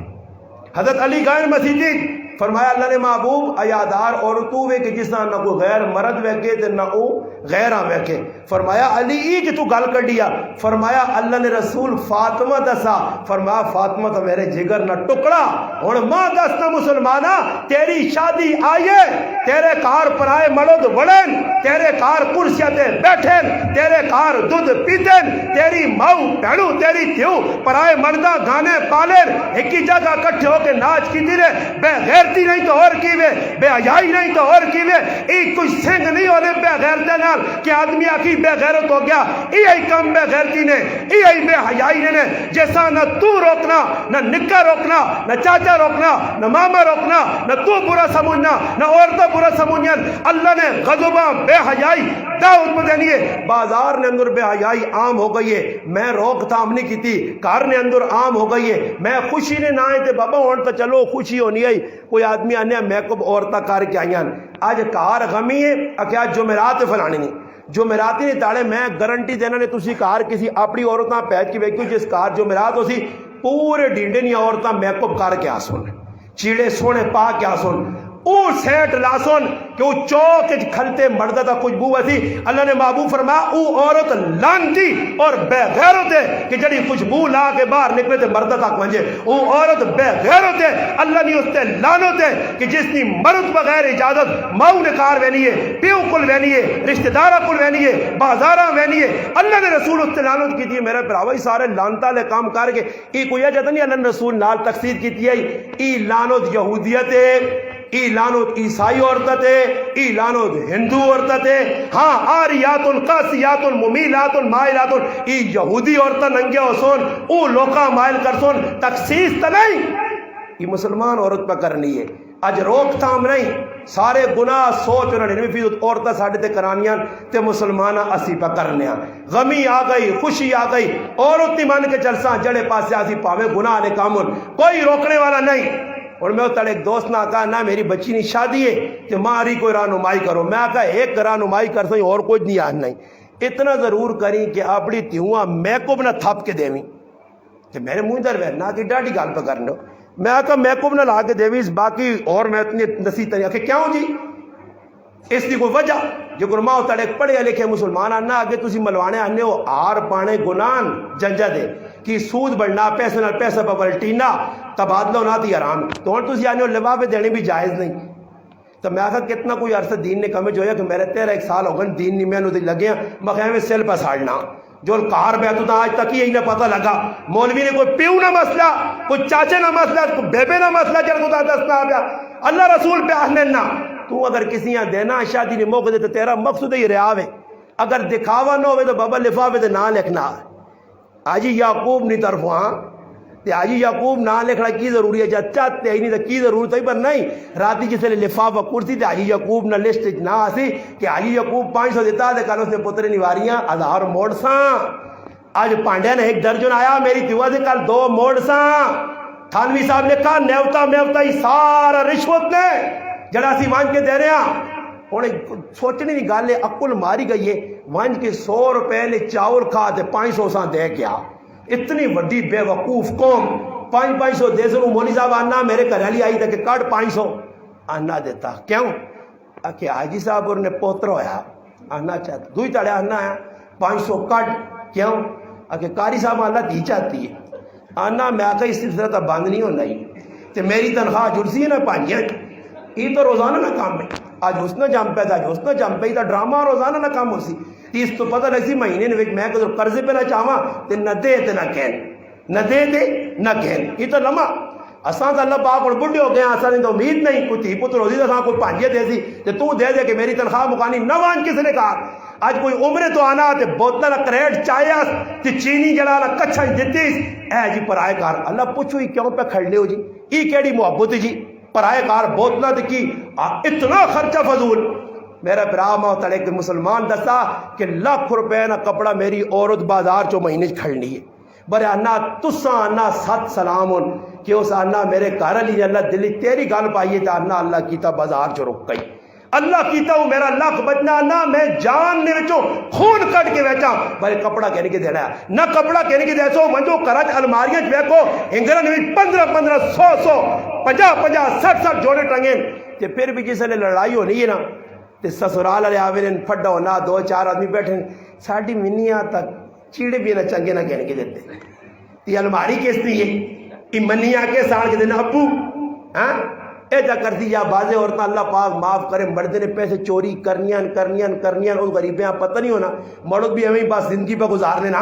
حضرت علی غیر مسیح فرمایا اللہ نے محبوب حیادار عورت ہوئے کہ جس نہ کوئی غیر مرد ویکھے تے نہ او غیر آ ویکھے۔ فرمایا علی ای کہ تو گل کر دیا، فرمایا اللہ نے رسول فاطمہ دسا، فرمایا فاطمہ تو میرے جگر نہ ٹکڑا، ہن ماں دسنا مسلمانہ تیری شادی آئیے، تیرے کار پرائے مرد وڑن، تیرے کار کرسیاں تے بیٹھن، تیرے کار دودھ پیتن، تیری ماؤ بہنو تیری تھیو پرائے مردہ گانے پالن، ایک ہی جگہ کٹھے ہو کے ناچ کی دیرے، بے غیرتی نہیں تو اور کیوے، بے حیائی نہیں تو اور کیوے، ایک کوئی سنگ نہیں ہونے بے غیرتے نال کہ آدمی آخی بے غیرت ہو گیا، یہی کم بے غیرتی نے، یہی بے حیائی نے، جیسا نہ تو روکنا، نہ نکا روکنا، نہ چاچا روکنا، نہ ماما روکنا، نہ تو برا سمجھنا، نہ عورتہ برا سمجھنا، اللہ نے غضبہ بے حیائی دعوت میں دینی ہے۔ بازار نے اندر بے حیائی عام ہو گئی ہے، میں روک تھام نہیں کی تھی، کار نے اندر عام ہو گئی ہے، میں خوشی نے نہ آئے تھے بابا ہون تو چلو خوشی ہونی ہے، کوئی آدمی آنے میک اپ عورتہ کار کے آئیاں، آج کار غمی ہے، کیا جمعرات فلانی نہیں، جمعراتی نہیں تاڑے میں گارنٹی دینا نے تسی کار کسی اپنی عورتاں پہچ کے ویکھو جس کار جمعرات ہو سی پورے ڈینڈے نہیں عورتاں میک اپ کر کے آسن، چیڑے سونے پا کے آسن، او سیٹ لاسن کہ وہ چوک کھلتے مردہ تا کچھ بو ایسی، اللہ نے محبوب فرمایا او عورت لانتی اور بے غیرت ہے کہ جڑی خوشبو لا کے باہر نکلے تے مردہ تک پہنچے، او عورت بے غیرت ہے، اللہ نے اس تے لانت ہے کہ جس نے مرد بغیر اجازت ماؤ نے کار وینی ہے، پیو کل وینی ہے، رشتہ دارہ کل وینی ہے، بازارہ وینی ہے، اللہ نے رسول اس تے لانت کی تھی، میرے پراوی سارے لانتا لے کام کر کے ای کوئی جاتا نہیں، اللہ نے رسول نال تقسید کی تھی، ای لانت یہودیت ہے، ای لانت عیسائی عورتت ہے، ای لانت ہندو عورتت ہے، ہاں آریات قاسیات ممیلات مائلات، ای یہودی عورتہ ننگے حسون او لوکا مائل کرسون، تخصیص تا نہیں، یہ مسلمان عورت پہ کرنی ہے، اج روک تھام نہیں، سارے گناہ سوچ 99% عورتہ ساڑھے تے کرانیاں تے مسلمانہ اسی پہ کرنیاں، غمی آ گئی، خوشی آ گئی، عورت نہیں مان کے چلساں جڑے پاسے آسی پاوے گناہ نے کامن، کوئی روکنے والا نہیں۔ اور میں ہوتا ایک دوست نے کہا نہ میری بچی نہیں شادی ہے کہ ماری کوئی رہنمائی کرو، میں کہا ایک رہنمائی کر سکیں اور کوئی نہیں آج نہیں، اتنا ضرور کریں کہ اپنی تیوہاں میک اپ نہ تھپ کے دیویں، کہ میرے منہ در ویرنا کہ ڈاڑی گال پہ کرنے ہو، میں کہا میک اپ نہ لا کے دیویں باقی اور میں اتنی نصیحت نہیں کہ کیوں جی اس کی کوئی وجہ جو گرما ہوتا ایک پڑھے لکھے مسلمان آنا آگے تسی ملوانے آنے ہو آر پانے گنان جنجا دے کہ سود بڑھنا پیسے نہ پیسہ پہ پلٹینا تبادلہ ہونا تھی حرام تو اور تسی آنے ہو لبافے دینے بھی جائز نہیں۔ تو میں کہا کتنا کوئی عرصہ دین نے کمیں جو ہے کہ میرے 13 سال ہو گئے دین نہیں میں نے لگے ہیں مخیمے میں سیل پہ ساڑنا جو کار بیتو تھا آج تک یہی نہ پتہ لگا مولوی نے کوئی پیو نہ مسئلہ کوئی چاچے نہ مسئلہ کوئی بیبے نہ مسئلہ چل کو دسنا آ گیا اللہ رسول پہ آہنے نہ تو اگر کسی یہاں دینا شادی نے موقع دے تو تیرا مقصد ہی رہا ہے اگر دکھاوا نہ ہوئے تو بابا لفافے تو نہ لکھنا آجی یعقوب نہیں طرف ہاں آجی یعقوب نہ لکھنا کی ضروری ہے جب چاہتے ہی نہیں تو کی ضرورت ہے پر نہیں راتی جسے لفافہ کرسی تو آجی یعقوب نہ لسٹ نہ آسی کہ آجی یعقوب 500 دیتا ہے کل اس نے پتر نواریاں 1000 موڑ ساں آج پانڈیا نے 1 درجن آیا میری دیوا سے کل 2 موڑ ساں تھانوی صاحب نے کہا نیوتا ہی سارا رشوت نے جڑا سی وانج کے دے رہے ہیں انہیں سوچنے نہیں گالے عقل ماری گئی ہے وانج کے 100 روپے نے چاول کھا دے 500 ساں دے گیا اتنی وڈی بے وقوف قوم 500 دے سنوں مولی صاحب آنا میرے گھر والی آئی تھا کہ کٹ 500 آنا دیتا کیوں کہ حاجی صاحب اور نے پوتر ہویا آنا چاہتا دوئی تڑے آنا ہے 500 کٹ کیوں کہ قاری صاحب اللہ دی چاہتی ہے آنا میں آکا اس سلسلہ تا بند نہیں ہونا ہی تو میری تنخواہ جرسی ہے نا 5 یہ تو روزانہ نہ کام ہے آج حسنہ جام پہ تھا آج حسنہ جام پہ تا ڈرامہ روزانہ نہ کام ہو سی تیس تو پتہ لگسی مہینے نے میں کہ قرضے پہ نہ چاہواں تے نہ دے تے نہ کہن نہ دے تے نہ کہن یہ تو لمحہ اساں تو اللہ پاک اور بڑھے ہو گئے اساں نے تو امید نہیں کوئی تھی پتر روزی اساں کوئی 5 دے سی تے تو دے دے کہ میری تنخواہ مکانی نہ وان کس نے کہا آج کوئی عمرے تو آنا تے بوتل کریٹ چایا تے چینی جڑا لا کچھا دتیس اے جی پرائے کار اللہ پوچھو ہی کیوں پہ کھڑ لے ہو جی ای کیڑی محبت جی پرائے کار بوتلہ تے کی اتنا خرچہ فضول میرا برامہ تڑے کہ مسلمان دستا کہ ₹1,00,000 نہ کپڑا میری عورت بازار چو مہینے کھڑنی ہے برے انا تساں انا 7 سلام ان کہ اس انا میرے گھر علی اللہ دلی تیری گل پائیے تا انا اللہ کیتا بازار چو رک گئی اللہ کیتا ہوں میرا لاکھ بچنا انا میں جان نے وچوں خون کٹ کے بیٹھا برے کپڑا کہنے کے دینا ہے نہ کپڑا کہنے کے دیسو منجو کراچ الماریاں بیکو انگرن میں 15 100 50 60 جوڑے ٹنگیں کہ پھر بھی جس نے لڑائی ہونی ہے نا تے سسرال والے آوے نے پھڈا ہونا 2-4 آدمی بیٹھے ساڈی منیاں تک چیڑے بھی نہ چنگے نہ کہنے کے دیتے تی الماری کس دی ہے ای منیاں کے سان کے دینا ابو ہاں اے جا کر دی یا بازے عورتاں اللہ پاک معاف کرے مردے نے پیسے چوری کرنیاں اس غریبیاں پتہ نہیں ہونا مرد بھی ہمیں بس زندگی پہ گزار دینا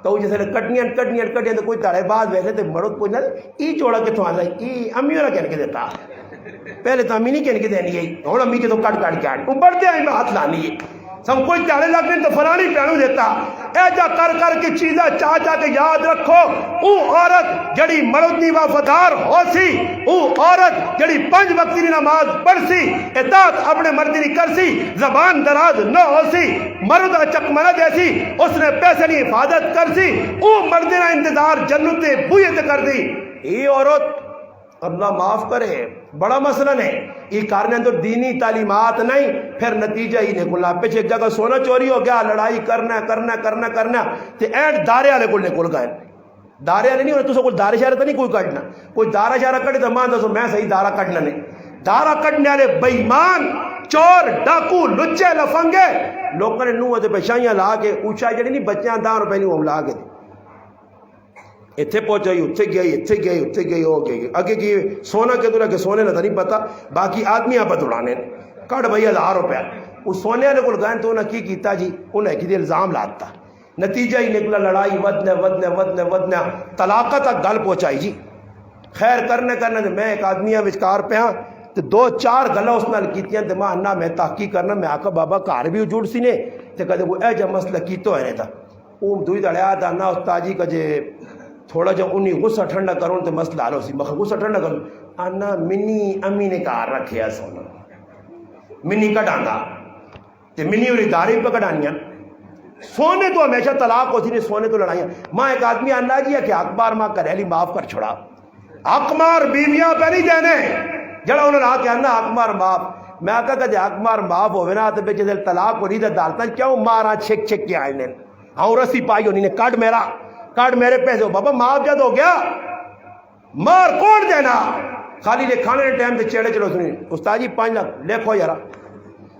تو جیسے کٹنیاں تو کوئی تڑے بعد ویسے تو مرد کوئی نہ ای چوڑا کے تو آ جائے ای امی والا کہنے کے دیتا پہلے تو امی نہیں کہنے کے دینی ہے اور امی کے تو کٹ کے آڑ اوپر دے آئی میں ہاتھ لانی ہے سب کوئی تاڑے لگنے تو فلانی پہنو دیتا اے جا کر کے چیزیں چاہ کے یاد رکھو او عورت جڑی مردنی وفادار ہو سی او عورت جڑی 5 وقتی نماز پڑھ سی اطاعت اپنے مردی نہیں کر سی زبان دراز نہ ہو سی مرد چکمنہ دے سی اس نے پیسے نہیں حفاظت کر سی او مردی نہ انتظار جنتے بوئیت کر دی یہ عورت اللہ معاف کرے بڑا مسئلہ نہیں یہ کارنے اندر دینی تعلیمات نہیں پھر نتیجہ ہی نکلنا پیچھے ایک جگہ سونا چوری ہو گیا لڑائی کرنا تے اینڈ دارے والے کو نکل گئے دارے والے نہیں ہونے تو کوئی دارے شہرہ تو نہیں کوئی کٹنا کوئی دارہ شہرہ کٹے تو مان دسو میں صحیح دارہ کٹنا نہیں دارہ کٹنے والے بےمان چور ڈاکو لچے لفنگے لوگوں نے نوہ تے پیشائیاں لا کے اونچائی جڑی نہیں بچیاں ₹10 نہیں وہ لا کے اتھے پہنچائی اتھے گئی ہو گئی اگے کی سونا کے دورہ کہ سونے نہ نہیں پتا باقی آدمی آپ دوڑانے کٹ بھائی ₹1000 اس سونے والے کو گئے تو انہیں کی کیتا جی انہیں کی الزام لاتا نتیجہ ہی نکلا لڑائی ودنے طلاقہ تک گل پہنچائی جی خیر کرنے تو میں ایک آدمیاں وچکار پہ ہاں تو 2-4 گلا اس نال کیتیاں تو ماں انہا میں تحقیق کرنا میں آکا بابا کار بھی جوڑ سی نے تو کہتے وہ اے جب مسئلہ کیتو ہے تھا وہ دوئی دڑیا تھا نا استاجی کا جے تھوڑا جب انہیں غصہ ٹھنڈا کروں تو مسئلہ آلو سی مخ غصہ ٹھنڈا کروں آنا منی امی نے کار رکھے ہے سونا منی کٹانا تو منی اور اداری پہ کٹانیاں سونے تو ہمیشہ طلاق ہوتی نہیں سونے تو لڑائیاں ماں ایک آدمی آنا جی ہے کہ اکبار ماں کریلی معاف کر چھوڑا اکمار بیویاں پہ نہیں دینے جڑا انہوں نے آ کے آنا اکمار معاف میں آکا کہ اکمار معاف ہوئے نا تو بیچے دل طلاق ہو رہی تھا ڈالتا کیوں مارا چھک کے آئے ہاں رسی پائی ہونی نے کٹ میرے پیسے ہو بابا معاف جد ہو گیا مار کون دینا خالی لے کھانے نے ٹائم تے چیڑے چلو سنی استاد جی 5 لاکھ لکھو یارا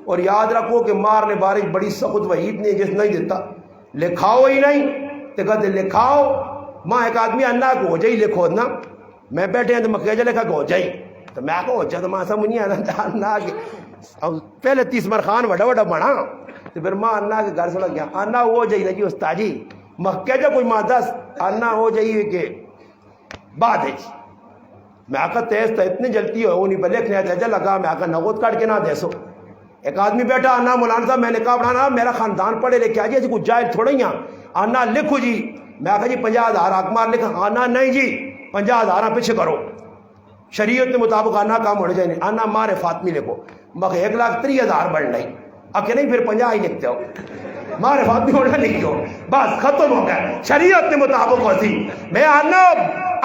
اور یاد رکھو کہ مار نے بارش بڑی سخت وحید نے جس نہیں دیتا لکھاؤ ہی نہیں تو کہتے لکھاؤ ماں ایک آدمی اللہ کو ہو جائی لکھو نا میں بیٹھے ہیں تو میں کہہ لکھا کہ ہو جائی تو میں کو ہو جا تو ماں سمجھ نہیں آنا اللہ کے پہلے 30 مرخان وڈا بنا تو پھر ماں اللہ کے گھر سے گیا آنا ہو جائی نا جی استاد جی مکہ جا کوئی ماں 10 آنا ہو جائیے کہ بعد ہے میں آقا تیز تا اتنی جلتی ہو نہیں بلے کھنے آتا ہے لگا میں آقا نغوت کاٹ کے نہ دے سو ایک آدمی بیٹھا آنا مولانا صاحب میں نے کہا پڑھانا میرا خاندان پڑھے لے کے آجی ایسی کچھ جائل تھوڑا ہی آنا لکھو جی میں آقا جی 50,000 اکمار لکھا آنا نہیں جی 50,000 پیچھے کرو شریعت کے مطابق آنا کام ہونے جائے آنا مارے فاطمی لکھو مگر 1,30,000 بڑھ نہیں اب کہ نہیں پھر 50 ہی لکھتے ہو مارے فاطمی ہونا نہیں ہو بس ختم ہو گیا شریعت کے مطابق ہوتی میں آنا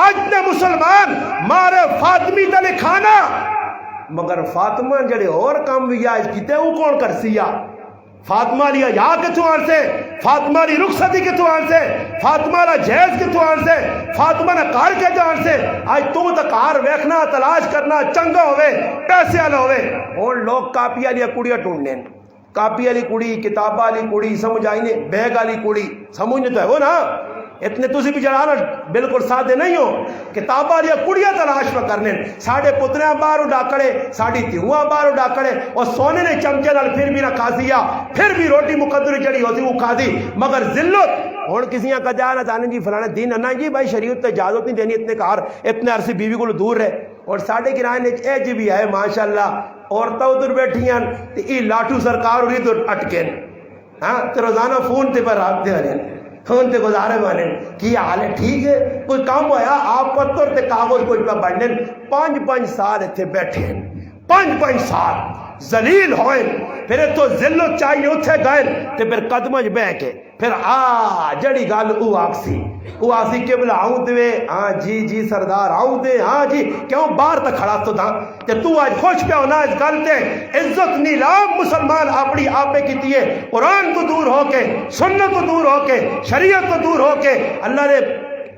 آج نے مسلمان مارے فاطمی تا لکھانا مگر فاطمہ جڑے اور کام بھی آج کیتے وہ کون کر سیا فاطمہ علی یا کتوں آن سے، فاطمہ علی رخصتی کتوں آن سے، فاطمہ علی جہیز کتوں آن سے، فاطمہ نے کار کے جان سے آج تو کار ویکھنا تلاش کرنا چنگا ہوئے پیسے والا ہوئے۔ اور لوگ کاپی والی کڑیاں ڈھونڈنے، کاپی والی کڑی، کتاب والی کڑی، سمجھ آئی نہیں، بیگ والی کڑی، سمجھ تو ہے وہ نا، اتنے تسی بھی جڑانا بالکل سادے نہیں ہو، کتاب والی کڑیاں تلاش میں کرنے، ساڑھے پتریاں باہر ڈاکڑے، ساڑھی تیوہاں باہر ڈاکڑے، اور سونے نے چمچے نال پھر بھی نہ کھاسیا، پھر بھی روٹی مقدر چڑی ہوتی وہ کھا دی، مگر ذلت اور کسی کا جا نہ جانے جی فلانا دین نہ جی بھائی شریعت تو اجازت نہیں دینی اتنے کار اتنے عرصے بیوی کو دور رہے۔ اور ساڑھے کرائے اے جی بھی ہے ماشاءاللہ، عورتیں ادھر بیٹھی ہیں تے ای لاٹو سرکار اور ادھر اٹکے ہاں تو روزانہ فون تے پر رابطے والے فون تے گزارے والے کی حال ہے ٹھیک ہے کوئی کام ہوا آپ پتر تے کاغذ کوئی پہ بڑھنے 5 سال اتنے بیٹھے ہیں 5 سال ذلیل ہوئے، پھر تو ذلت چاہیے اتھے گئے تے پھر قدمج بہ کے پھر جڑی گل او آکسی قبلہ آؤں دے ہاں جی سردار آؤں دے ہاں جی کیوں باہر تک کھڑا تو تھا کہ تو آج خوش پہ ہونا اس گل تے عزت نیلام مسلمان اپنی آپے کی تیے قرآن تو دور ہو کے سنت تو دور ہو کے شریعت تو دور ہو کے اللہ نے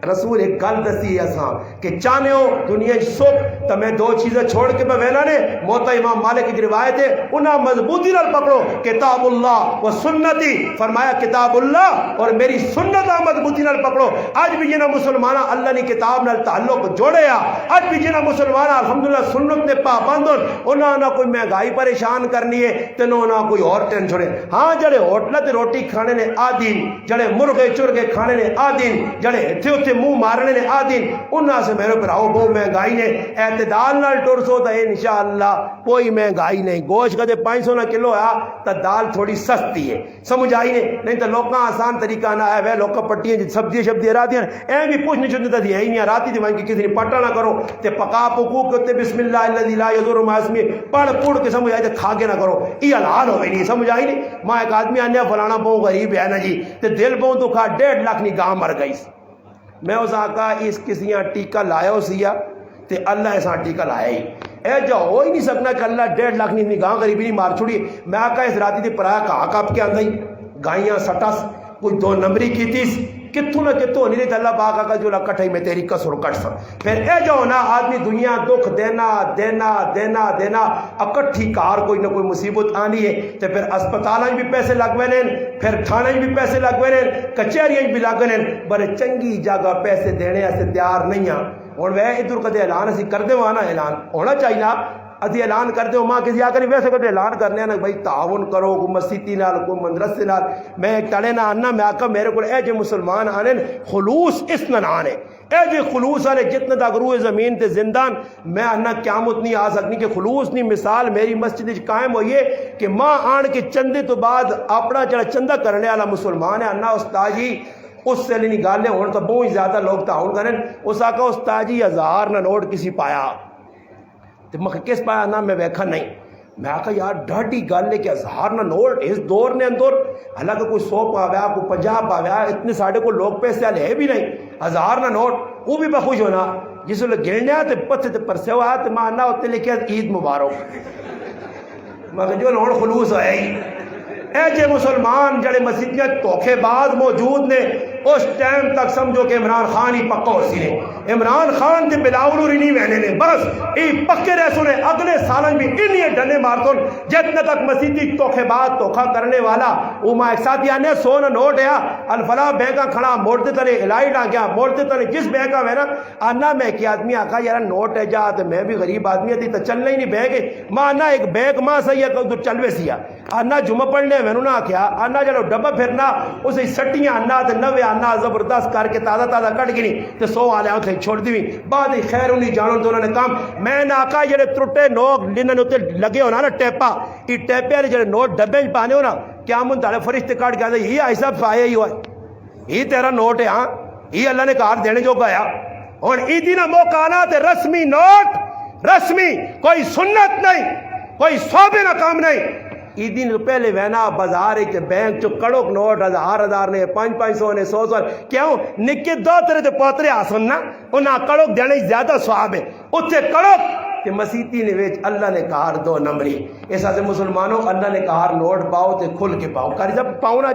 رسول ایک گل دسی ہے اساں کہ چاہنے ہو دنیا سکھ تو میں 2 چیزیں چھوڑ کے میں ویلا نے موتا امام مالک کی روایت ہے انہاں مضبوطی نال پکڑو کتاب اللہ و سنتی، فرمایا کتاب اللہ اور میری سنت مضبوطی نال پکڑو۔ آج بھی جنہاں مسلمانہ اللہ نے کتاب نال تعلق جوڑے آج بھی جنہاں مسلمانہ الحمدللہ سنت نے پابند انہاں نہ کوئی مہنگائی پریشان کرنی ہے تے نہ کوئی اور ٹینشن ہے۔ ہاں جڑے ہوٹل تے روٹی کھانے نے آدین، جڑے مرغے چرغے کھانے نے آدین، جڑے اتھے منہ مارنے نے آدین انہاں سے میرے پراؤ بہو مہنگائی نے اعتدال نال ٹر سو تو انشاءاللہ کوئی مہنگائی نہیں۔ گوشت کدے 500 نہ کلو ہے تو دال تھوڑی سستی ہے، سمجھ آئی نہیں تو لوکاں آسان طریقہ نہ ہے وہ لوکاں پٹیاں سبزی شبزی را دیاں اے بھی کچھ نہیں چندتا دی ہے ہی نہیں راتی دی وہیں کسی نے پٹا نہ کرو تے پکا پکو کے بسم اللہ الذی لا یضر مع اسمہ پڑھ پڑھ کے سمجھ آئی تے کھا کے نہ کرو یہ حلال ہوئے نہیں، سمجھ آئی نہیں۔ ماں ایک آدمی آنے فلانا بہو غریب ہے نا جی تے دل بہو تو کھا 1.5 لاکھ نہیں گاہ مر گئی، میں اس آقا اس کسیاں ٹیکہ لایا ہو سیا تے اللہ ایسا ٹیکہ لایا ہی اے جو ہو ہی نہیں سکنا کہ اللہ 1.5 لاکھ نہیں گاں غریبی نہیں مار چھوڑی۔ میں آقا اس راتی دی پرایا کہا کپ کے آندھائی گائیاں سٹس کوئی 2 نمبری کی تیس کتوں نہ کتوں نہیں رہتا اللہ پاک آقا جو کٹھائی میں تیری کسر کٹ سا پھر اے جو ہونا آدمی دنیا دکھ دینا دینا دینا دینا اکٹھی کار کوئی نہ کوئی مصیبت آنی ہے تو پھر اسپتالاں بھی پیسے لگوے نے پھر تھانے بھی پیسے لگوے نے کچہریاں بھی لگوے نے بڑے چنگی جگہ پیسے دینے ایسے تیار نہیں ہیں۔ اور وہ ادھر کدے اعلان اسی کر دے وانا اعلان ہونا چاہیے نا ادھی اعلان کر دے ماں کسی آکر ویسے کدے اعلان کرنے نا بھائی تعاون کرو کو مسیتی نال کو مدرسے نال میں ایک ٹڑے نہ آنا میں آکا میرے کو اے جو مسلمان آنے خلوص اس نہ آنے اے جو خلوص آنے جتنے تک روح زمین تے زندان میں آنا قیامت نہیں آ سکنی کہ خلوص نہیں مثال میری مسجد قائم ہوئی ہے کہ ماں آن کے چندے تو بعد اپنا چڑھا چندہ کرنے والا مسلمان ہے آنا استاد جی اس سے نہیں گالے ہونے تو بہت زیادہ لوگ تعاون کریں اس آقا استاد جی 1000 نہ نوٹ کسی پایا تو میں کس پایا نہ میں ویکھا نہیں میں آقا یار ڈاڑی گل ہے کہ 1000 نہ نوٹ اس دور نے اندر حالانکہ کوئی 100 پاویا کوئی 50 پاویا اتنے ساڑھے کو لوگ پیسے والے ہے بھی نہیں 1000 نہ نوٹ وہ بھی بخوش ہونا جس ویلے گرنے تے پتھے تے پرسے ہوا تے ماں نہ اتنے لکھے عید مبارک میں جو ہن خلوص ہویا ہی اے جے مسلمان جڑے مسجدیاں دھوکے باز موجود نے اس ٹائم تک سمجھو کہ عمران خان ہی پکا ہو سی نے عمران خان تے بلاول ہی نہیں وینے نے بس ای پکے رہ سنے اگلے سالوں بھی انہی ڈنے مارتون جتنے تک مسجدی دھوکے باز دھوکا کرنے والا او ماں ایک ساتھ یانے 100 نہ نوٹ ہے الفلاح بینکا کھڑا موڑتے تلے الہی ڈانگیا موڑتے تلے جس بینکا میں نا آنا میں کی آدمی آقا یارا نوٹ ہے جا تو میں بھی غریب آدمی تھی تو چلنا ہی نہیں بینکے ماں آنا ایک بینک ماں صحیح ہے کہ چلوے سیا آنا جمعہ پڑھنے میں نہ کیا آنا جڑو ڈبا پھرنا اسے سٹیاں آنا تے 90 آنا زبردست کر کے تازہ تازہ کٹ گنی تے 100 آلے اتھے چھوڑ دی بعد خیر انہی جانوں تو انہوں نے کام میں نے آقا جڑے ترٹے نوک لنن اتنے لگے ہونا نا ٹیپا یہ ٹیپے والے جڑے نوٹ ڈبے پانے ہو نا کیا من تارے فرشتے کاٹ کے آتے یہ ایسا پایا ہی ہوا ہے یہ تیرا نوٹ ہے ہاں یہ اللہ نے کار دینے جو گیا اور عیدی نہ موقع آنا تے رسمی نوٹ رسمی کوئی سنت نہیں کوئی صوبے نہ کام نہیں عیدی نے پہلے وینا بازار کے بینک چو کڑوک نوٹ 1000 نے 500 نے 100 کیوں نکے 2 طرح دے پوترے آسن نا انہاں کڑوک دینے زیادہ سواب ہے اتھے کڑوک کہ مسیتی نے ویچ اللہ نے کہار 2 نمبری ایسا سے مسلمانوں اللہ نے کہار نوٹ پاؤ تے کھل کے پاؤ کاری جب پاؤ نہ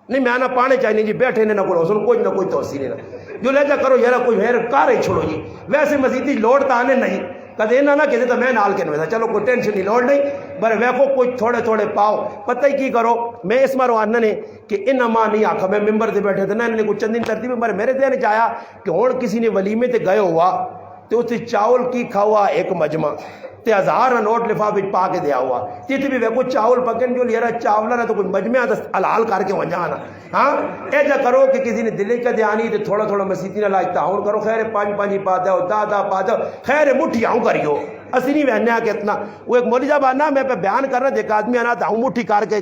نہیں میں آنا پانے چاہیے جی بیٹھے نے نہ کوئی حسن کوئی نہ کوئی توسیع نہیں جو لے جا کرو یارا کوئی میرے کار ہی چھوڑو جی ویسے مسیتی لوٹ آنے نہیں کدے نہ کہتے تو میں نال کے نویسا چلو کوئی ٹینشن نہیں لوڑ نہیں پر ویکو کوئی تھوڑے تھوڑے پاؤ پتہ ہی کی کرو میں اس مارو آنا نے کہ ان ماں نہیں آکھا میں ممبر سے بیٹھے تھے نا انہوں نے کچھ چند دن ترتیب میں میرے ذہن چ آیا کہ ہوں کسی نے ولیمے تے گئے ہوا تو اسے چاول کی کھاوا ایک مجمع تے 1000 نوٹ لفافے پا کے دیا ہوا تیتے بھی ویکو چاول پکن جو لیرا چاول نہ تو کوئی مجمع تو حلال کر کے وجانا ہاں اے جا کرو کہ کسی نے دلی کا دیانی تے تھوڑا تھوڑا مسیتی نہ لاج تعاون کرو خیر 5 پا دو 10 پا دو خیر مٹھی آؤں کریو اسی نہیں وہنے کہ اتنا وہ ایک مولوی صاحب آنا میں پہ بیان کرنا دیکھ آدمی آنا تو مٹھی کر کے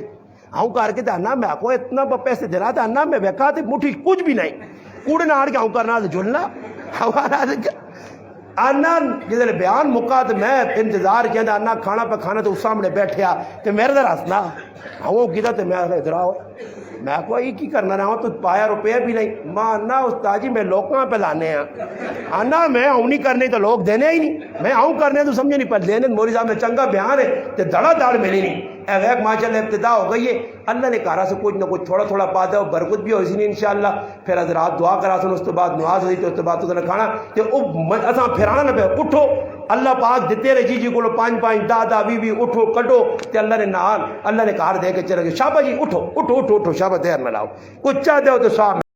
آنا میں کو اتنا پیسے دلا تھا آنا میں ویکھا تے مٹھی کچھ بھی نہیں کوڑے نہ آڑ کے آؤں کرنا جھولنا ہمارا آنا جدھر بیان مکا تو میں انتظار کیا تھا آنا کھانا پہ کھانا تو اس سامنے بیٹھیا تو میرے در ہسنا وہ کیا تو میں ادھر آؤ میں کو یہ کی کرنا رہا ہوں تو پایا روپیہ بھی نہیں ماں آنا استاد جی میں لوگوں پہ لانے ہیں آنا میں آؤں نہیں کرنے تو لوگ دینے ہی نہیں میں آؤں کرنے تو سمجھے نہیں پر دینے مولوی صاحب نے چنگا بیان ہے تو دڑا داڑ ملی نہیں اے ویک ماشاءاللہ ابتدا ہو گئی ہے اللہ نے کہا سے کچھ نہ کچھ تھوڑا تھوڑا پا دے برکت بھی ہو سی نہیں انشاءاللہ پھر حضرات دعا کرا سن اس تو بعد نماز ہوئی تو اس تو بعد تو کھانا تے او اساں پھرانا نہ پے اٹھو اللہ پاک دیتے رہے جی کو 5 10 20 اٹھو کڈو تے اللہ نے نال اللہ نے کہا دے کے چلے گئے شاباش جی اٹھو شاباش دیر نہ لاؤ کچھ چاہ دے تو صاحب